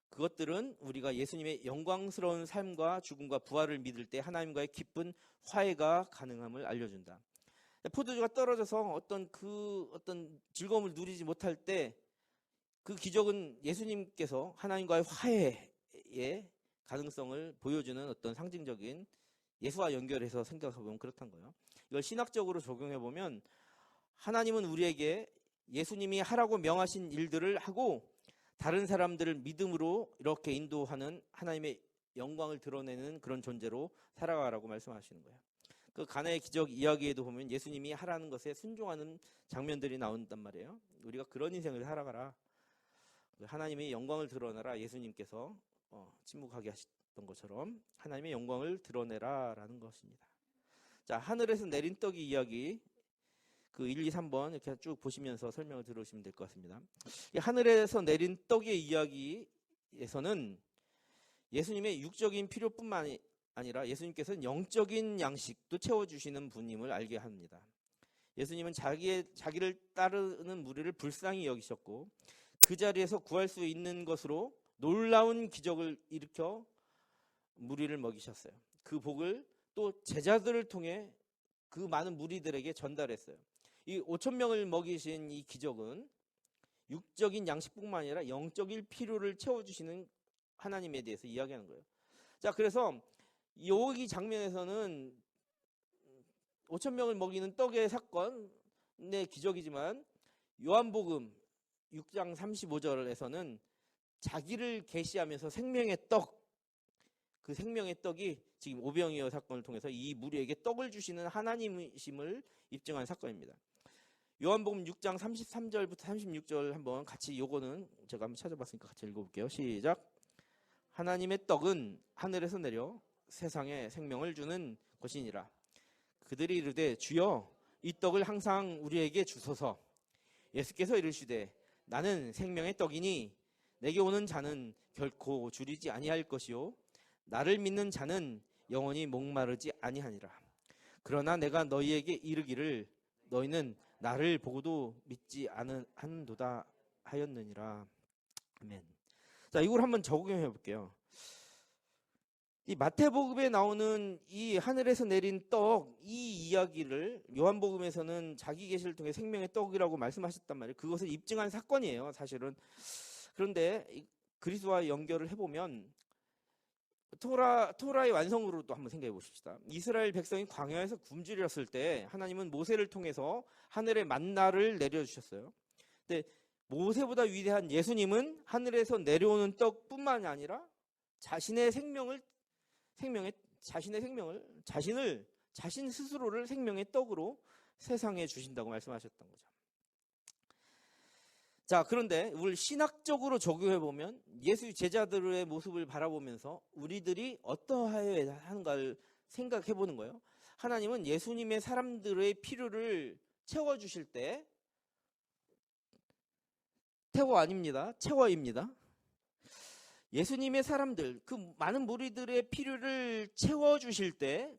그것들은 우리가 예수님의 영광스러운 삶과 죽음과 부활을 믿을 때 하나님과의 기쁜 화해가 가능함을 알려준다. 포도주가 떨어져서 어떤 즐거움을 누리지 못할 때 그 기적은 예수님께서 하나님과의 화해의 가능성을 보여주는 어떤 상징적인, 예수와 연결해서 생각해보면 그렇다는 거예요. 이걸 신학적으로 적용해보면 하나님은 우리에게 예수님이 하라고 명하신 일들을 하고 다른 사람들을 믿음으로 이렇게 인도하는 하나님의 영광을 드러내는 그런 존재로 살아가라고 말씀하시는 거예요. 그 가나의 기적 이야기에도 보면 예수님이 하라는 것에 순종하는 장면들이 나온단 말이에요. 우리가 그런 인생을 살아가라, 하나님의 영광을 드러내라, 예수님께서 침묵하게 하셨던 것처럼 하나님의 영광을 드러내라라는 것입니다. 자, 하늘에서 내린 떡이 이야기, 그 1, 2, 3번 이렇게 쭉 보시면서 설명을 들으시면 될 것 같습니다. 이 하늘에서 내린 떡의 이야기에서는 예수님의 육적인 필요뿐만 아니라 예수님께서는 영적인 양식도 채워주시는 분임을 알게 합니다. 예수님은 자기를 따르는 무리를 불쌍히 여기셨고 그 자리에서 구할 수 있는 것으로 놀라운 기적을 일으켜 무리를 먹이셨어요. 그 복을 또 제자들을 통해 그 많은 무리들에게 전달했어요. 이 5,000명을 먹이신 이 기적은 육적인 양식뿐만 아니라 영적인 필요를 채워주시는 하나님에 대해서 이야기하는 거예요. 자, 그래서 여기 장면에서는 5천 명을 먹이는 떡의 사건의 기적이지만 요한복음 6장 35절에서는 자기를 계시하면서 생명의 떡, 그 생명의 떡이 지금 오병이어 사건을 통해서 이 무리에게 떡을 주시는 하나님이심을 입증한 사건입니다. 요한복음 6장 33절부터 36절 한번 같이, 요거는 제가 한번 찾아봤으니까 같이 읽어볼게요. 시작. 하나님의 떡은 하늘에서 내려 세상에 생명을 주는 것이니라. 그들이 이르되 주여 이 떡을 항상 우리에게 주소서. 예수께서 이르시되 나는 생명의 떡이니 내게 오는 자는 결코 줄이지 아니할 것이요 나를 믿는 자는 영원히 목마르지 아니하니라. 그러나 내가 너희에게 이르기를 너희는 나를 보고도 믿지 않는도다 하였느니라. 아멘. 자, 이걸 한번 적용해 볼게요. 이 마태복음에 나오는 이 하늘에서 내린 떡, 이 이야기를 요한복음에서는 자기 계시를 통해 생명의 떡이라고 말씀하셨단 말이에요. 그것을 입증한 사건이에요, 사실은. 그런데 그리스도와 연결을 해보면 토라의 완성으로도 한번 생각해 보십시다. 이스라엘 백성이 광야에서 굶주렸을 때 하나님은 모세를 통해서 하늘의 만나를 내려주셨어요. 근데 모세보다 위대한 예수님은 하늘에서 내려오는 떡뿐만이 아니라 자신 스스로를 생명의 떡으로 세상에 주신다고 말씀하셨던 거죠. 자, 그런데 우리 신학적으로 적용해 보면 예수 제자들의 모습을 바라보면서 우리들이 어떠하여야 하는가를 생각해 보는 거예요. 하나님은 예수님의 사람들의 필요를 채워 주실 때, 태워 아닙니다. 채워입니다. 예수님의 사람들, 그 많은 무리들의 필요를 채워 주실 때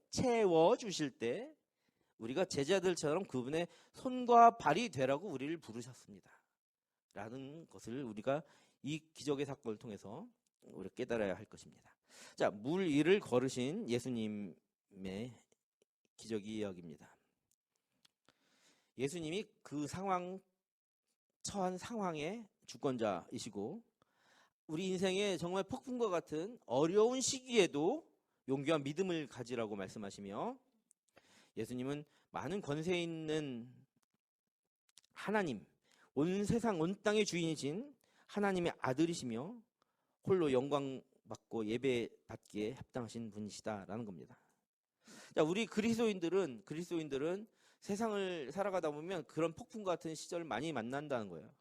우리가 제자들처럼 그분의 손과 발이 되라고 우리를 부르셨습니다. 라는 것을 우리가 이 기적의 사건을 통해서 우리가 깨달아야 할 것입니다. 자, 물 위를 걸으신 예수님의 기적의 이야기입니다. 예수님이 그 처한 상황의 주권자이시고 우리 인생에 정말 폭풍과 같은 어려운 시기에도 용기와 믿음을 가지라고 말씀하시며, 예수님은 많은 권세 있는 하나님, 온 세상 온 땅의 주인이신 하나님의 아들이시며 홀로 영광 받고 예배 받기에 합당하신 분이시다라는 겁니다. 자, 우리 그리스도인들은 세상을 살아가다 보면 그런 폭풍 같은 시절을 많이 만난다는 거예요.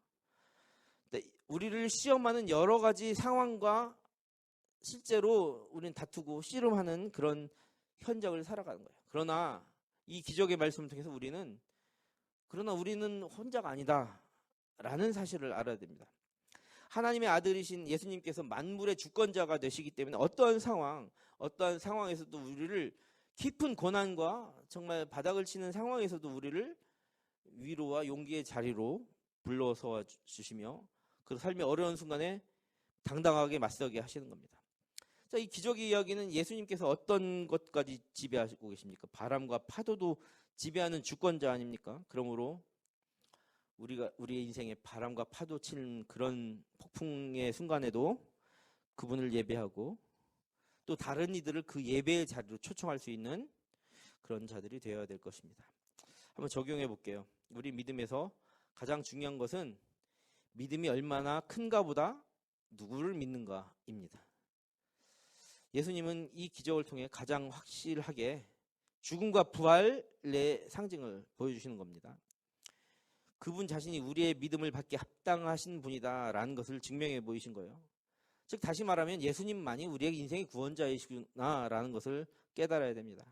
우리를 시험하는 여러 가지 상황과 실제로 우리는 다투고 씨름하는 그런 현장을 살아가는 거예요. 그러나 이 기적의 말씀을 통해서 우리는 혼자가 아니다라는 사실을 알아야 됩니다. 하나님의 아들이신 예수님께서 만물의 주권자가 되시기 때문에 어떠한 상황에서도 우리를 깊은 고난과 정말 바닥을 치는 상황에서도 우리를 위로와 용기의 자리로 불러서 주시며 그 삶의 어려운 순간에 당당하게 맞서게 하시는 겁니다. 자, 이 기적의 이야기는 예수님께서 어떤 것까지 지배하고 계십니까? 바람과 파도도 지배하는 주권자 아닙니까? 그러므로 우리의 인생에 바람과 파도 치는 그런 폭풍의 순간에도 그분을 예배하고 또 다른 이들을 그 예배의 자리로 초청할 수 있는 그런 자들이 되어야 될 것입니다. 한번 적용해 볼게요. 우리 믿음에서 가장 중요한 것은 믿음이 얼마나 큰가 보다 누구를 믿는가입니다. 예수님은 이 기적을 통해 가장 확실하게 죽음과 부활의 상징을 보여주시는 겁니다. 그분 자신이 우리의 믿음을 받게 합당하신 분이다라는 것을 증명해 보이신 거예요. 즉 다시 말하면 예수님만이 우리의 인생의 구원자이시구나라는 것을 깨달아야 됩니다.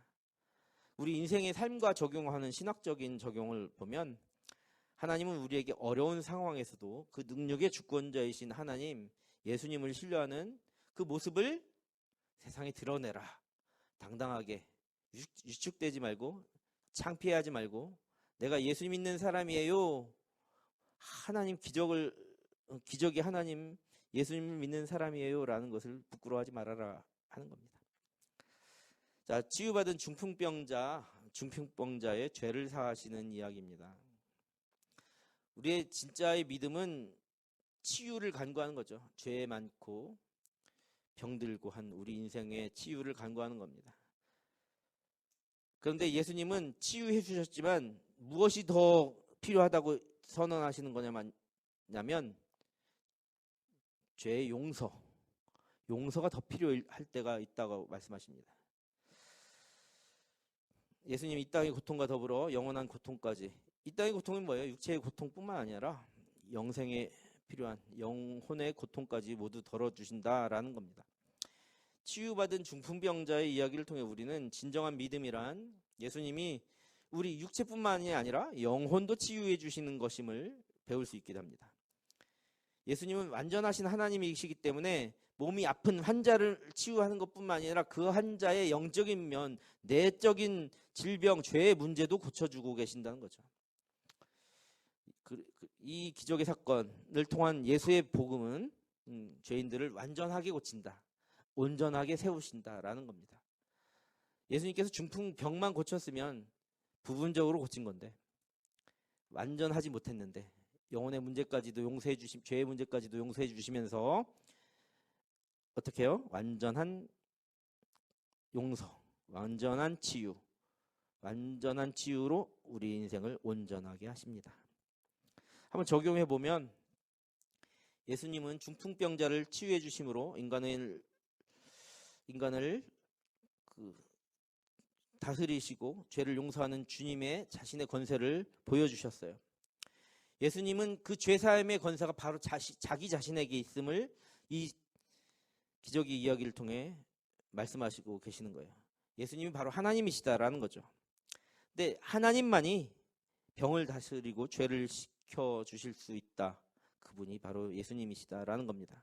우리 인생의 삶과 적용하는 신학적인 적용을 보면 하나님은 우리에게 어려운 상황에서도 그 능력의 주권자이신 하나님 예수님을 신뢰하는 그 모습을 세상에 드러내라. 당당하게 위축되지 말고 창피하지 말고 내가 예수 믿는 사람이에요. 기적의 하나님 예수님을 믿는 사람이에요 라는 것을 부끄러워하지 말아라 하는 겁니다. 자, 치유받은 중풍병자의 죄를 사하시는 이야기입니다. 우리의 진짜의 믿음은 치유를 간구하는 거죠. 죄 많고 병들고 한 우리 인생의 치유를 간구하는 겁니다. 그런데 예수님은 치유해 주셨지만 무엇이 더 필요하다고 선언하시는 거냐면 죄의 용서가 더 필요할 때가 있다고 말씀하십니다. 예수님 이 땅의 고통과 더불어 영원한 고통까지, 이 땅의 고통은 뭐예요? 육체의 고통뿐만 아니라 영생에 필요한 영혼의 고통까지 모두 덜어주신다라는 겁니다. 치유받은 중풍병자의 이야기를 통해 우리는 진정한 믿음이란 예수님이 우리 육체뿐만이 아니라 영혼도 치유해 주시는 것임을 배울 수 있게 됩니다. 예수님은 완전하신 하나님이시기 때문에 몸이 아픈 환자를 치유하는 것뿐만 아니라 그 환자의 영적인 면, 내적인 질병, 죄의 문제도 고쳐주고 계신다는 거죠. 이 기적의 사건을 통한 예수의 복음은 죄인들을 완전하게 고친다, 온전하게 세우신다라는 겁니다. 예수님께서 중풍병만 고쳤으면 부분적으로 고친 건데 완전하지 못했는데 영혼의 문제까지도 용서해 주심, 죄의 문제까지도 용서해 주시면서 어떻게 해요? 완전한 용서, 완전한 치유, 완전한 치유로 우리 인생을 온전하게 하십니다. 한번 적용해 보면 예수님은 중풍병자를 치유해 주심으로 인간을 다스리시고 죄를 용서하는 주님의 자신의 권세를 보여주셨어요. 예수님은 그 죄사함의 권세가 바로 자기 자신에게 있음을 이 기적의 이야기를 통해 말씀하시고 계시는 거예요. 예수님이 바로 하나님이시다라는 거죠. 근데 하나님만이 병을 다스리고 죄를 시켜 주실 수 있다. 그분이 바로 예수님이시다라는 겁니다.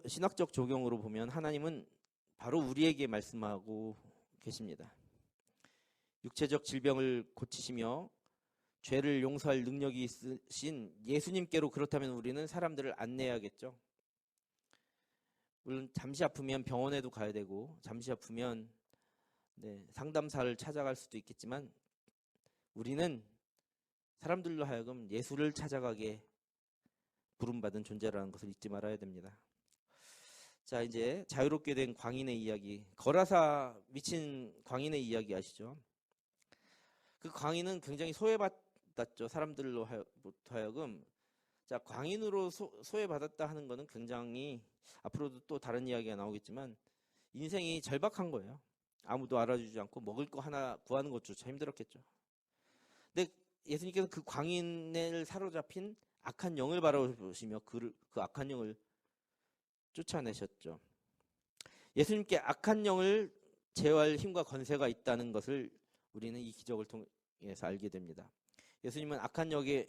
신학적 적용으로 보면 하나님은 바로 우리에게 말씀하고 계십니다. 육체적 질병을 고치시며 죄를 용서할 능력이 있으신 예수님께로 그렇다면 우리는 사람들을 안내해야겠죠. 물론 잠시 아프면 병원에도 가야 되고 잠시 아프면 상담사를 찾아갈 수도 있겠지만 우리는 사람들로 하여금 예수를 찾아가게 부름받은 존재라는 것을 잊지 말아야 됩니다. 자, 이제 자유롭게 된 광인의 이야기, 거라사 미친 광인의 이야기 아시죠? 그 광인은 굉장히 소외받았죠. 사람들로 하여금. 자, 광인으로 소외받았다 하는 것은 굉장히 앞으로도 또 다른 이야기가 나오겠지만 인생이 절박한 거예요. 아무도 알아주지 않고 먹을 거 하나 구하는 것조차 힘들었겠죠. 근데 예수님께서 그 광인을 사로잡힌 악한 영을 바라보시며 그 악한 영을 쫓아내셨죠. 예수님께 악한 영을 제어할 힘과 권세가 있다는 것을 우리는 이 기적을 통해서 알게 됩니다. 예수님은 악한 영에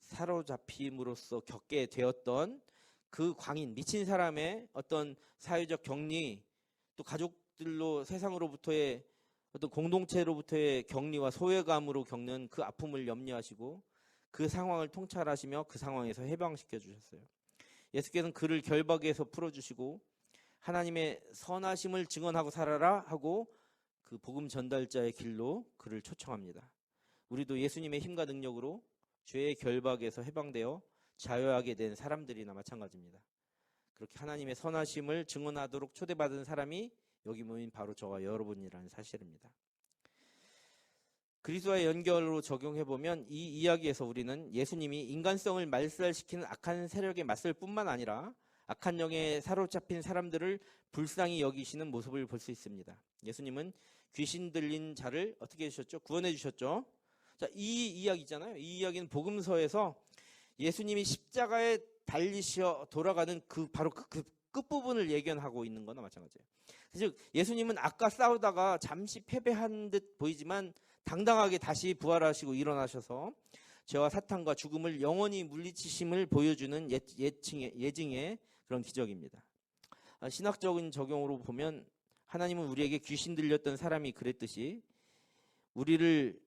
사로잡힘으로써 겪게 되었던 그 광인, 미친 사람의 어떤 사회적 격리, 또 가족들로 세상으로부터의 어떤 공동체로부터의 격리와 소외감으로 겪는 그 아픔을 염려하시고 그 상황을 통찰하시며 그 상황에서 해방시켜 주셨어요. 예수께서는 그를 결박에서 풀어주시고 하나님의 선하심을 증언하고 살아라 하고 그 복음 전달자의 길로 그를 초청합니다. 우리도 예수님의 힘과 능력으로 죄의 결박에서 해방되어 자유하게 된 사람들이나 마찬가지입니다. 그렇게 하나님의 선하심을 증언하도록 초대받은 사람이 여기 모인 바로 저와 여러분이라는 사실입니다. 그리스도와의 연결로 적용해보면 이 이야기에서 우리는 예수님이 인간성을 말살시키는 악한 세력에 맞설 뿐만 아니라 악한 영에 사로잡힌 사람들을 불쌍히 여기시는 모습을 볼 수 있습니다. 예수님은 귀신 들린 자를 어떻게 해주셨죠? 구원해 주셨죠. 자, 이 이야기 있잖아요. 이 이야기는 복음서에서 예수님이 십자가에 달리셔 돌아가는 바로 그 끝부분을 예견하고 있는 거나 마찬가지예요. 즉 예수님은 아까 싸우다가 잠시 패배한 듯 보이지만 당당하게 다시 부활하시고 일어나셔서 죄와 사탄과 죽음을 영원히 물리치심을 보여주는 예증의 그런 기적입니다. 신학적인 적용으로 보면 하나님은 우리에게 귀신 들렸던 사람이 그랬듯이 우리를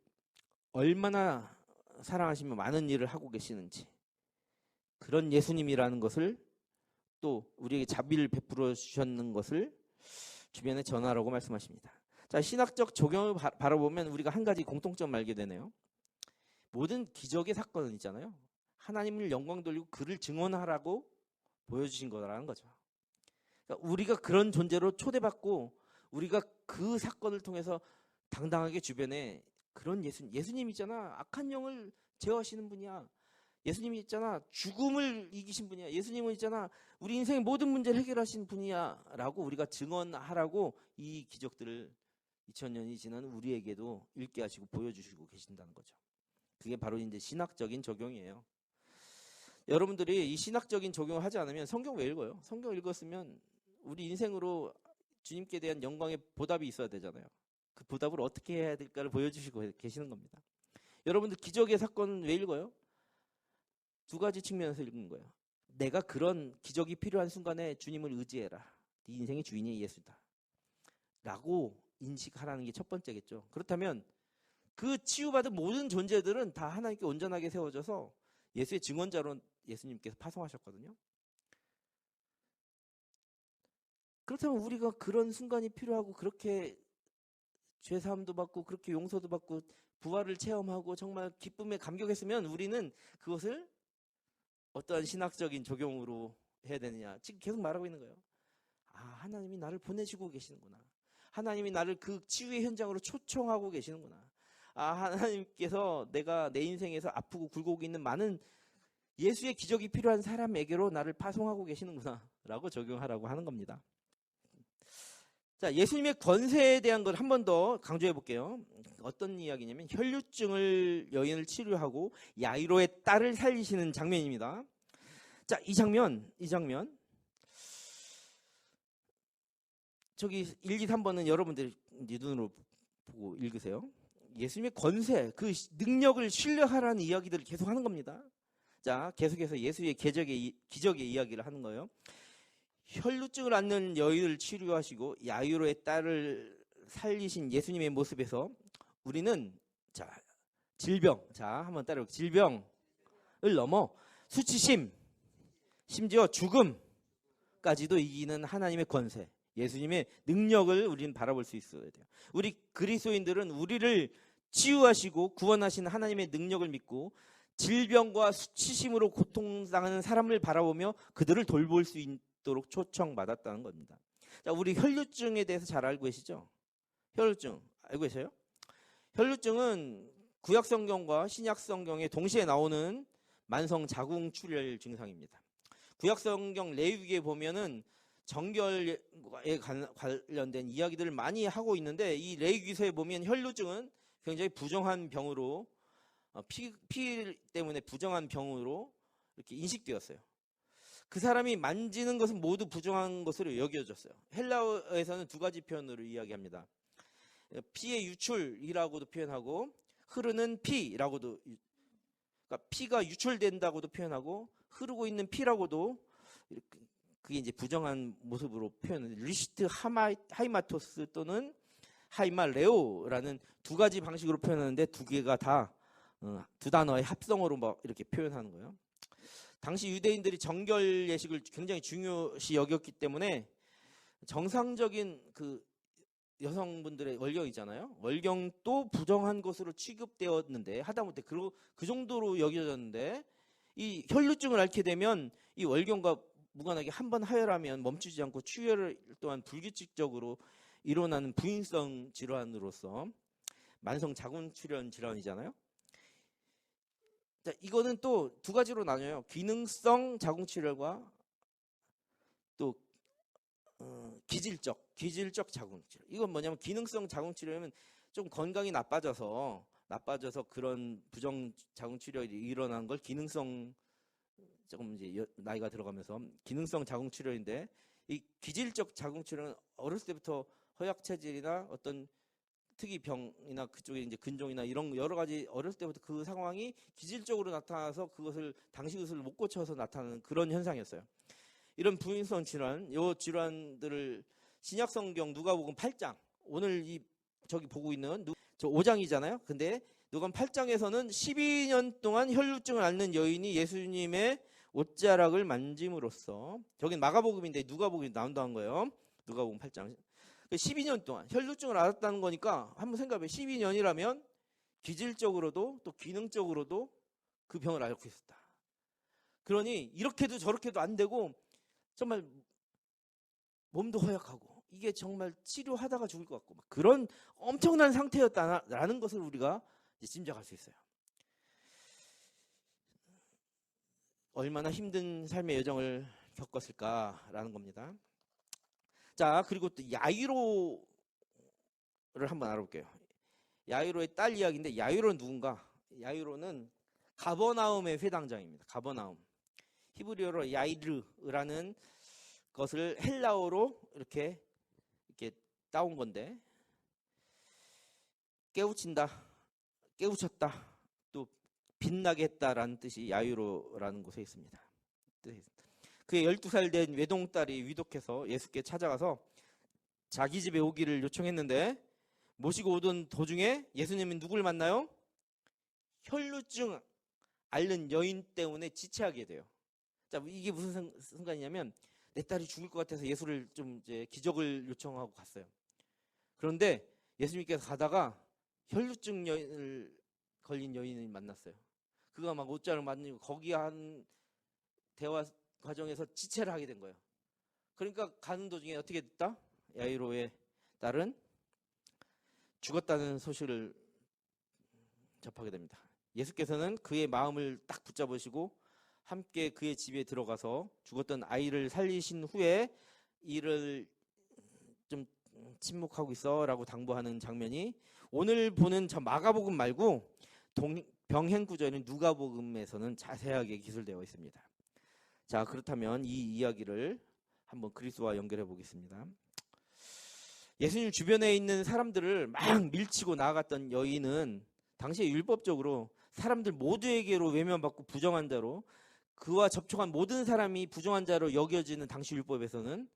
얼마나 사랑하시며 많은 일을 하고 계시는지 그런 예수님이라는 것을 또 우리에게 자비를 베풀어 주셨는 것을 주변에 전하라고 말씀하십니다. 자, 신학적 적용을 바라보면 우리가 한 가지 공통점을 알게 되네요. 모든 기적의 사건은 있잖아요. 하나님을 영광 돌리고 그를 증언하라고 보여주신 거라는 거죠. 그러니까 우리가 그런 존재로 초대받고 우리가 그 사건을 통해서 당당하게 주변에 그런 예수님 있잖아. 악한 영을 제어하시는 분이야. 예수님이 있잖아. 죽음을 이기신 분이야. 예수님은 있잖아. 우리 인생의 모든 문제를 해결하신 분이야. 라고 우리가 증언하라고 이 기적들을 2000년이 지난 우리에게도 읽게 하시고 보여주시고 계신다는 거죠. 그게 바로 이제 신학적인 적용이에요. 여러분들이 이 신학적인 적용을 하지 않으면 성경 왜 읽어요? 성경 읽었으면 우리 인생으로 주님께 대한 영광의 보답이 있어야 되잖아요. 그 보답을 어떻게 해야 될까를 보여주시고 계시는 겁니다. 여러분들 기적의 사건은 왜 읽어요? 두 가지 측면에서 읽는 거예요. 내가 그런 기적이 필요한 순간에 주님을 의지해라. 네 인생의 주인이 예수다. 라고 인식하라는 게 첫 번째겠죠. 그렇다면 그 치유받은 모든 존재들은 다 하나님께 온전하게 세워져서 예수의 증언자로 예수님께서 파송하셨거든요. 그렇다면 우리가 그런 순간이 필요하고 그렇게 죄사함도 받고 그렇게 용서도 받고 부활을 체험하고 정말 기쁨에 감격했으면 우리는 그것을 어떠한 신학적인 적용으로 해야 되느냐. 지금 계속 말하고 있는 거예요. 아, 하나님이 나를 보내시고 계시는구나. 하나님이 나를 그 치유의 현장으로 초청하고 계시는구나. 아, 하나님께서 내가 내 인생에서 아프고 굴곡이 있는 많은 예수의 기적이 필요한 사람에게로 나를 파송하고 계시는구나 라고 적용하라고 하는 겁니다. 자, 예수님의 권세에 대한 걸 한 번 더 강조해 볼게요. 어떤 이야기냐면 혈류증을 여인을 치료하고 야이로의 딸을 살리시는 장면입니다. 자, 이 장면 저기 1, 2, 3번은 여러분들이 눈으로 보고 읽으세요. 예수님의 권세, 그 능력을 신뢰하라는 이야기들을 계속 하는 겁니다. 자, 계속해서 예수의 기적의 이야기를 하는 거예요. 혈루증을 앓는 여인을 치료하시고 야이로의 딸을 살리신 예수님의 모습에서 우리는 자, 질병, 자, 한번 따라해볼게요. 질병을 넘어 수치심, 심지어 죽음까지도 이기는 하나님의 권세, 예수님의 능력을 우리는 바라볼 수 있어야 돼요. 우리 그리스도인들은 우리를 치유하시고 구원하시는 하나님의 능력을 믿고 질병과 수치심으로 고통당하는 사람을 바라보며 그들을 돌볼 수 있도록 초청받았다는 겁니다. 자, 우리 혈류증에 대해서 잘 알고 계시죠? 혈류증 알고 계세요? 혈류증은 구약 성경과 신약 성경에 동시에 나오는 만성 자궁출혈 증상입니다. 구약 성경 레위기에 보면은 정결에 관련된 이야기들을 많이 하고 있는데 이 레위기서에 보면 혈류증은 굉장히 부정한 병으로 피 때문에 부정한 병으로 이렇게 인식되었어요. 그 사람이 만지는 것은 모두 부정한 것으로 여겨졌어요. 헬라어에서는 두 가지 표현으로 이야기합니다. 피의 유출이라고도 표현하고 흐르는 피라고도, 그러니까 피가 유출된다고도 표현하고 흐르고 있는 피라고도, 그게 이제 부정한 모습으로 표현을 리시트 하이마토스 또는 하이말레오라는 두 가지 방식으로 표현하는데 두 개가 다 두 단어의 합성어로 막 이렇게 표현하는 거예요. 당시 유대인들이 정결 예식을 굉장히 중요시 여겼기 때문에 정상적인 그 여성분들의 월경이잖아요. 월경도 부정한 것으로 취급되었는데 하다못해 그 정도로 여겨졌는데 이 혈류증을 앓게 되면 이 월경과 무관하게 한 번 하혈하면 멈추지 않고 출혈 또한 불규칙적으로 일어나는 부인성 질환으로서 만성 자궁출혈 질환이잖아요. 자, 이거는 또 두 가지로 나뉘어요. 기능성 자궁출혈과 또 기질적 자궁출혈. 이건 뭐냐면 기능성 자궁출혈은 좀 건강이 나빠져서 그런 부정 자궁출혈이 일어나는 걸 기능성, 조금 이제 나이가 들어가면서 기능성 자궁출혈인데, 이 기질적 자궁출혈은 어렸을 때부터 허약 체질이나 어떤 특이병이나 그쪽에 이제 근종이나 이런 여러 가지 어렸을 때부터 그 상황이 기질적으로 나타나서 당시 의술을 못 고쳐서 나타나는 그런 현상이었어요. 이런 부인성 질환, 요 질환들을 신약 성경 누가복음 8장, 오늘 저기 보고 있는 저 5장이잖아요. 근데 누가복음 8장에서는 12년 동안 혈류증을 앓는 여인이 예수님의 옷자락을 만짐으로써, 저긴 마가복음인데 누가복음이 나온다는 거예요. 누가복음 8장. 12년 동안 혈류증을 앓았다는 거니까 한번 생각해봐요. 12년이라면 기질적으로도 또 기능적으로도 그 병을 앓고 있었다. 그러니 이렇게도 저렇게도 안 되고 정말 몸도 허약하고 이게 정말 치료하다가 죽을 것 같고 막 그런 엄청난 상태였다라는 것을 우리가 이제 짐작할 수 있어요. 얼마나 힘든 삶의 여정을 겪었을까라는 겁니다. 자, 그리고 또 야이로를 한번 알아볼게요. 야이로의 딸 이야기인데 야이로는 누군가? 야이로는 가버나움의 회당장입니다. 가버나움. 히브리어로 야이르라는 것을 헬라어로 이렇게 따온 건데 깨우친다, 깨우쳤다, 또 빛나게 했다라는 뜻이 야이로라는 곳에 있습니다. 그의 12살 된 외동딸이 위독해서 예수께 찾아가서 자기 집에 오기를 요청했는데 모시고 오던 도중에 예수님은 누굴 만나요? 혈루증 앓는 여인 때문에 지체하게 돼요. 자, 이게 무슨 순간이냐면 내 딸이 죽을 것 같아서 예수를 좀 이제 기적을 요청하고 갔어요. 그런데 예수님께서 가다가 혈루증 여인을 걸린 여인을 만났어요. 그가 막 옷자를 만지고 거기 한 대화 과정에서 지체를 하게 된 거예요. 그러니까 가는 도중에 어떻게 됐다? 야이로의 딸은 죽었다는 소식을 접하게 됩니다. 예수께서는 그의 마음을 딱 붙잡으시고 함께 그의 집에 들어가서 죽었던 아이를 살리신 후에 이를 좀 침묵하고 있어 라고 당부하는 장면이 오늘 보는 저 마가복음 말고 병행구절인 누가복음에서는 자세하게 기술되어 있습니다. 자, 그렇다면 이 이야기를 한번 그리스도와 연결해 보겠습니다. 예수님 주변에 있는 사람들을 막 밀치고 나아갔던 여인은 당시에 율법적으로 사람들 모두에게로 외면받고 부정한 자로 그와 접촉한 모든 사람이 부정한 자로 여겨지는 당시 율법에서는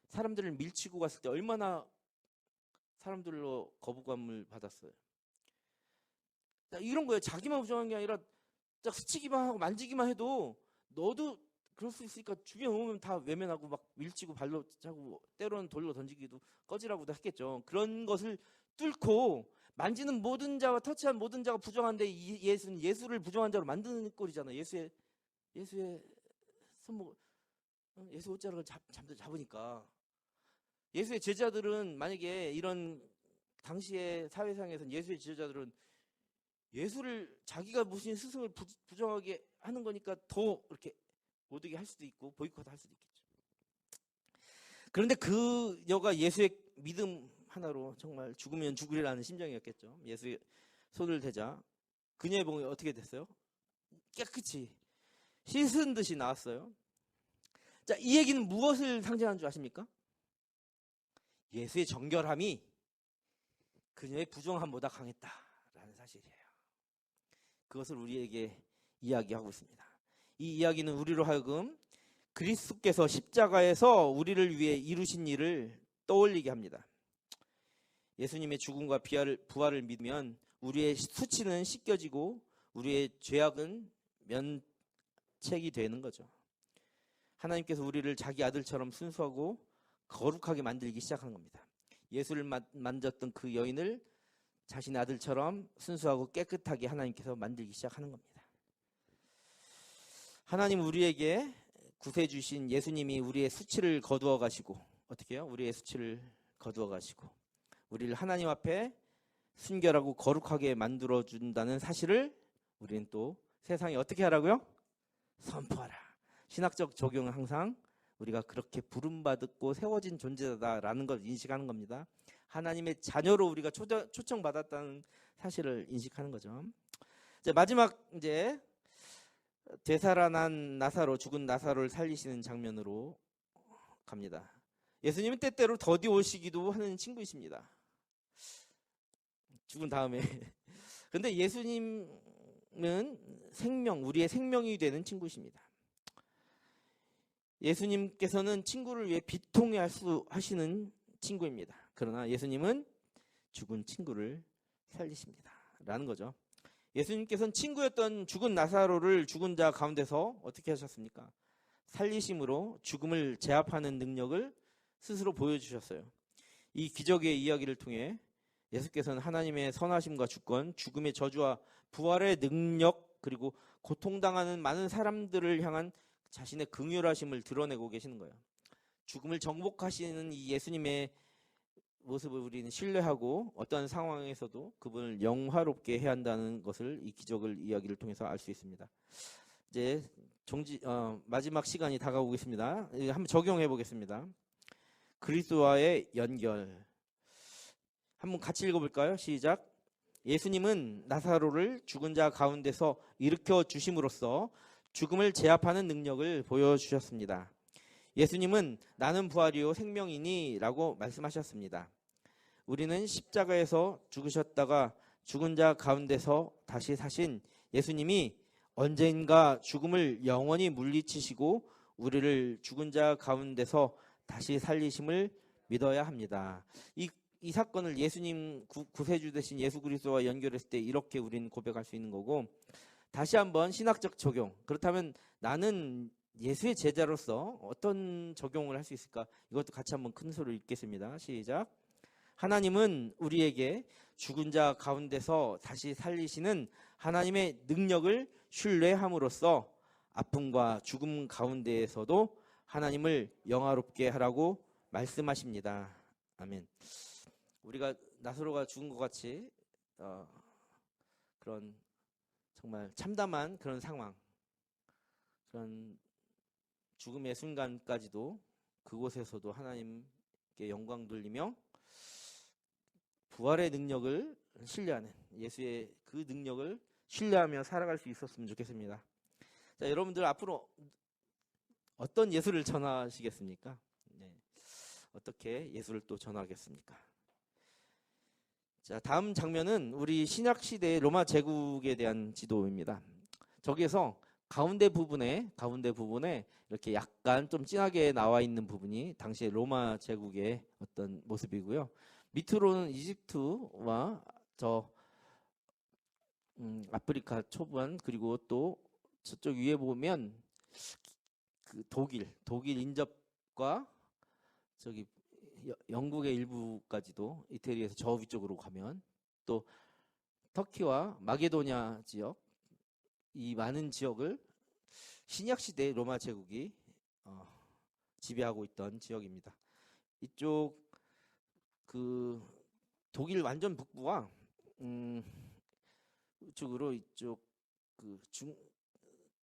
사람들을 밀치고 갔을 때 얼마나 사람들로 거부감을 받았어요. 이런 거예요. 자기만 부정한 게 아니라 딱 스치기만 하고 만지기만 해도 너도 그럴 수 있으니까 주변에 오면 다 외면하고 막 밀치고 발로 차고 때로는 돌로 던지기도 꺼지라고도 했겠죠. 그런 것을 뚫고 만지는 모든 자와 터치한 모든 자가 부정한데 예수는 예수를 부정한 자로 만드는 꼴이잖아요. 예수의 손목, 예수 옷자락을 잡으니까 예수의 제자들은 만약에 이런 당시의 사회상에서는 예수의 제자들은 예수를 자기가 모신 스승을 부정하게 하는 거니까 더 이렇게 못 오게 할 수도 있고 보이콧 할 수도 있겠죠. 그런데 그 여가 예수의 믿음 하나로 정말 죽으면 죽으리라는 심정이었겠죠. 예수의 손을 대자 그녀의 몸이 어떻게 됐어요? 깨끗이 씻은 듯이 나왔어요. 자, 이 얘기는 무엇을 상징하는 줄 아십니까? 예수의 정결함이 그녀의 부정함보다 강했다라는 사실이에요. 그것을 우리에게 이야기하고 있습니다. 이 이야기는 우리로 하여금 그리스도께서 십자가에서 우리를 위해 이루신 일을 떠올리게 합니다. 예수님의 죽음과 부활을 믿으면 우리의 수치는 씻겨지고 우리의 죄악은 면책이 되는 거죠. 하나님께서 우리를 자기 아들처럼 순수하고 거룩하게 만들기 시작한 겁니다. 예수를 만졌던 그 여인을 자신의 아들처럼 순수하고 깨끗하게 하나님께서 만들기 시작하는 겁니다. 하나님 우리에게 구세 주신 예수님이 우리의 수치를 거두어 가시고 어떻게 해요? 우리의 수치를 거두어 가시고 우리를 하나님 앞에 순결하고 거룩하게 만들어 준다는 사실을 우리는 또 세상에 어떻게 하라고요? 선포하라. 신학적 적용은 항상 우리가 그렇게 부름받았고 세워진 존재다라는 걸 인식하는 겁니다. 하나님의 자녀로 우리가 초청받았다는 사실을 인식하는 거죠. 이제 마지막 이제 되살아난 나사로, 죽은 나사로를 살리시는 장면으로 갑니다. 예수님은 때때로 더디 오시기도 하는 친구이십니다. 죽은 다음에. 그런데 예수님은 우리의 생명이 되는 친구이십니다. 예수님께서는 친구를 위해 비통해 하시는 친구입니다. 그러나 예수님은 죽은 친구를 살리십니다. 라는 거죠. 예수님께서는 친구였던 죽은 나사로를 죽은 자 가운데서 어떻게 하셨습니까? 살리심으로 죽음을 제압하는 능력을 스스로 보여주셨어요. 이 기적의 이야기를 통해 예수께서는 하나님의 선하심과 주권, 죽음의 저주와 부활의 능력, 그리고 고통당하는 많은 사람들을 향한 자신의 긍휼하심을 드러내고 계시는 거예요. 죽음을 정복하시는 이 예수님의 모습을 우리는 신뢰하고 어떤 상황에서도 그분을 영화롭게 해야 한다는 것을 이 기적을 이야기를 통해서 알 수 있습니다. 이제 마지막 시간이 다가오고 있습니다. 한번 적용해 보겠습니다. 그리스도와의 연결. 한번 같이 읽어볼까요? 시작. 예수님은 나사로를 죽은 자 가운데서 일으켜 주심으로써 죽음을 제압하는 능력을 보여주셨습니다. 예수님은 나는 부활이요 생명이니 라고 말씀하셨습니다. 우리는 십자가에서 죽으셨다가 죽은 자 가운데서 다시 사신 예수님이 언젠가 죽음을 영원히 물리치시고 우리를 죽은 자 가운데서 다시 살리심을 믿어야 합니다. 이 사건을 예수님 구세주 되신 예수 그리스도와 연결했을 때 이렇게 우리는 고백할 수 있는 거고, 다시 한번 신학적 적용. 그렇다면 나는 예수의 제자로서 어떤 적용을 할 수 있을까? 이것도 같이 한번 큰 소리로 읽겠습니다. 시작. 하나님은 우리에게 죽은 자 가운데서 다시 살리시는 하나님의 능력을 신뢰함으로써 아픔과 죽음 가운데에서도 하나님을 영화롭게 하라고 말씀하십니다. 아멘. 우리가 나사로가 죽은 것 같이 그런 정말 참담한 그런 상황, 그런 죽음의 순간까지도 그곳에서도 하나님께 영광 돌리며 부활의 능력을 신뢰하는, 예수의 그 능력을 신뢰하며 살아갈 수 있었으면 좋겠습니다. 자, 여러분들 앞으로 어떤 예수를 전하시겠습니까? 네. 어떻게 예수를 또 전하겠습니까? 자, 다음 장면은 우리 신약 시대의 로마 제국에 대한 지도입니다. 저기에서 가운데 부분에 이렇게 약간 좀 진하게 나와 있는 부분이 당시의 로마 제국의 어떤 모습이고요. 밑으로는 이집트와 아프리카 초반, 그리고 또 저쪽 위에 보면 그 독일 인접과 저기 영국의 일부까지도, 이태리에서 저 위쪽으로 가면 또 터키와 마게도냐 지역, 이 많은 지역을 신약 시대 로마 제국이 지배하고 있던 지역입니다. 이쪽 그 독일 완전 북부와 이쪽으로 이쪽 그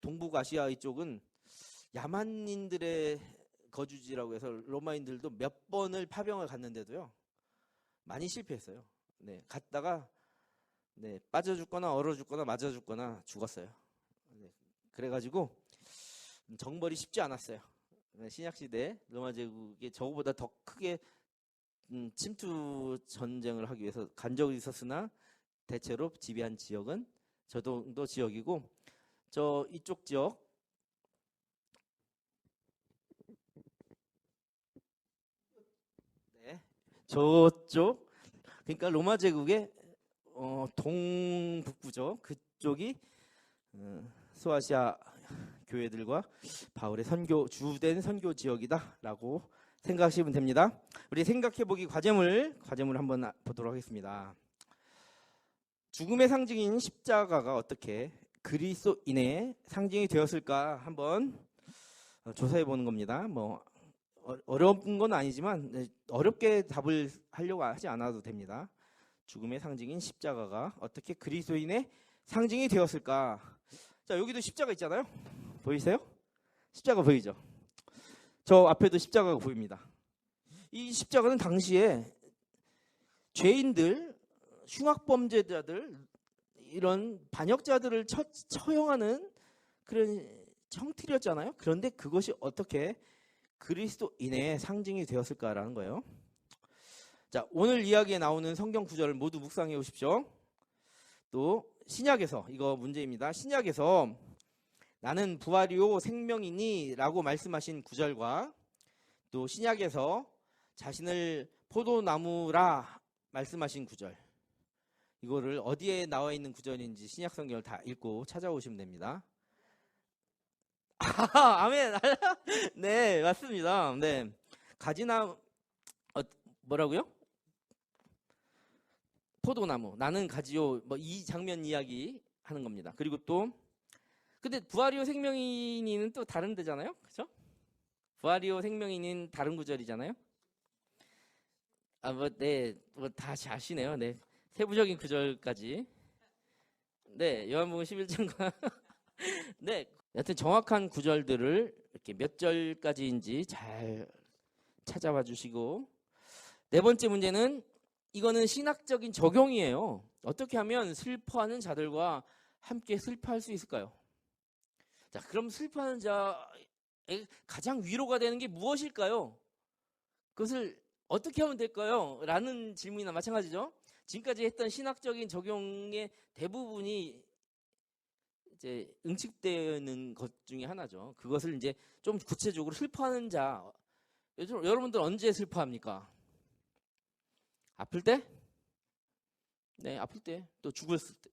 동북아시아 이쪽은 야만인들의 거주지라고 해서 로마인들도 몇 번을 파병을 갔는데도요 많이 실패했어요. 네, 갔다가 빠져 죽거나 얼어 죽거나 맞아 죽거나 죽었어요. 네, 그래가지고 정벌이 쉽지 않았어요. 네, 신약 시대 로마 제국이 저거보다 더 크게 침투 전쟁을 하기 위해서 간 적이 있었으나 대체로 지배한 지역은 저 정도 지역이고, 저 이쪽 지역 저쪽, 그러니까 로마 제국의 동북부죠. 그쪽이 소아시아 교회들과 바울의 주된 선교 지역이다라고 생각하시면 됩니다. 우리 생각해보기 과제물 한번 보도록 하겠습니다. 죽음의 상징인 십자가가 어떻게 그리스도인의 상징이 되었을까 한번 조사해보는 겁니다. 뭐 어려운 건 아니지만 어렵게 답을 하려고 하지 않아도 됩니다. 죽음의 상징인 십자가가 어떻게 그리스도인의 상징이 되었을까? 자, 여기도 십자가 있잖아요. 보이세요? 십자가 보이죠? 저 앞에도 십자가가 보입니다. 이 십자가는 당시에 죄인들, 흉악범죄자들, 이런 반역자들을 처형하는 그런 형틀이었잖아요. 그런데 그것이 어떻게 그리스도인의 상징이 되었을까라는 거예요. 자, 오늘 이야기에 나오는 성경 구절을 모두 묵상해 오십시오. 또 신약에서, 이거 문제입니다. 신약에서 나는 부활이요 생명이니 라고 말씀하신 구절과 또 신약에서 자신을 포도나무라 말씀하신 구절, 이거를 어디에 나와 있는 구절인지 신약 성경을 다 읽고 찾아오시면 됩니다. 아멘. 네, 맞습니다. 네, 뭐라고요? 포도나무, 나는 가지요. 뭐 이 장면 이야기 하는 겁니다. 그리고 또 근데 부활이요 생명이니는 또 다른 데잖아요, 그렇죠? 부활이요 생명이니는 다른 구절이잖아요. 네, 다 아시네요. 네, 세부적인 구절까지. 네, 요한복음 11장과 네, 여튼 정확한 구절들을 이렇게 몇 절까지인지 잘 찾아봐 주시고, 네 번째 문제는 이거는 신학적인 적용이에요. 어떻게 하면 슬퍼하는 자들과 함께 슬퍼할 수 있을까요? 자, 그럼 슬퍼하는 자의 가장 위로가 되는 게 무엇일까요? 그것을 어떻게 하면 될까요? 라는 질문이나 마찬가지죠. 지금까지 했던 신학적인 적용의 대부분이 이제 응축되어 있는 것 중에 하나죠. 그것을 이제 좀 구체적으로 슬퍼하는 자, 여러분들 언제 슬퍼합니까? 아플 때? 네, 아플 때. 또 죽었을 때.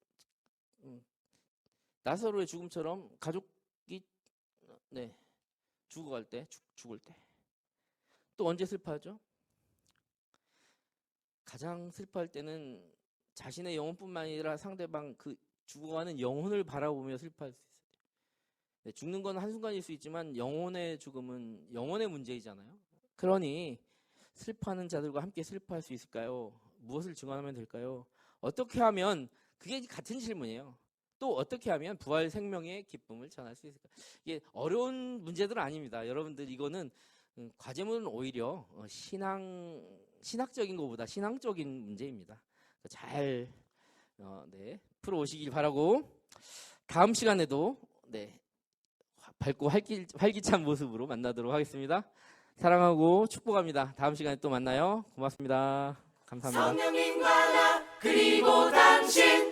나사로의 죽음처럼 가족이 네, 죽어갈 때, 죽을 때. 또 언제 슬퍼하죠? 가장 슬퍼할 때는 자신의 영혼뿐만 아니라 상대방 그 죽어가는 영혼을 바라보며 슬퍼할 수 있어요. 네, 죽는 건 한순간일 수 있지만 영혼의 죽음은 영혼의 문제이잖아요. 그러니 슬퍼하는 자들과 함께 슬퍼할 수 있을까요? 무엇을 증언하면 될까요? 어떻게 하면, 그게 같은 질문이에요. 또 어떻게 하면 부활 생명의 기쁨을 전할 수 있을까? 이게 어려운 문제들은 아닙니다. 여러분들 이거는 과제문은 오히려 신학적인 것보다 신앙적인 문제입니다. 잘 네, 풀어 오시길 바라고, 다음 시간에도 네, 밝고 활기찬 모습으로 만나도록 하겠습니다. 사랑하고 축복합니다. 다음 시간에 또 만나요. 고맙습니다. 감사합니다. 성령님과 나 그리고 당신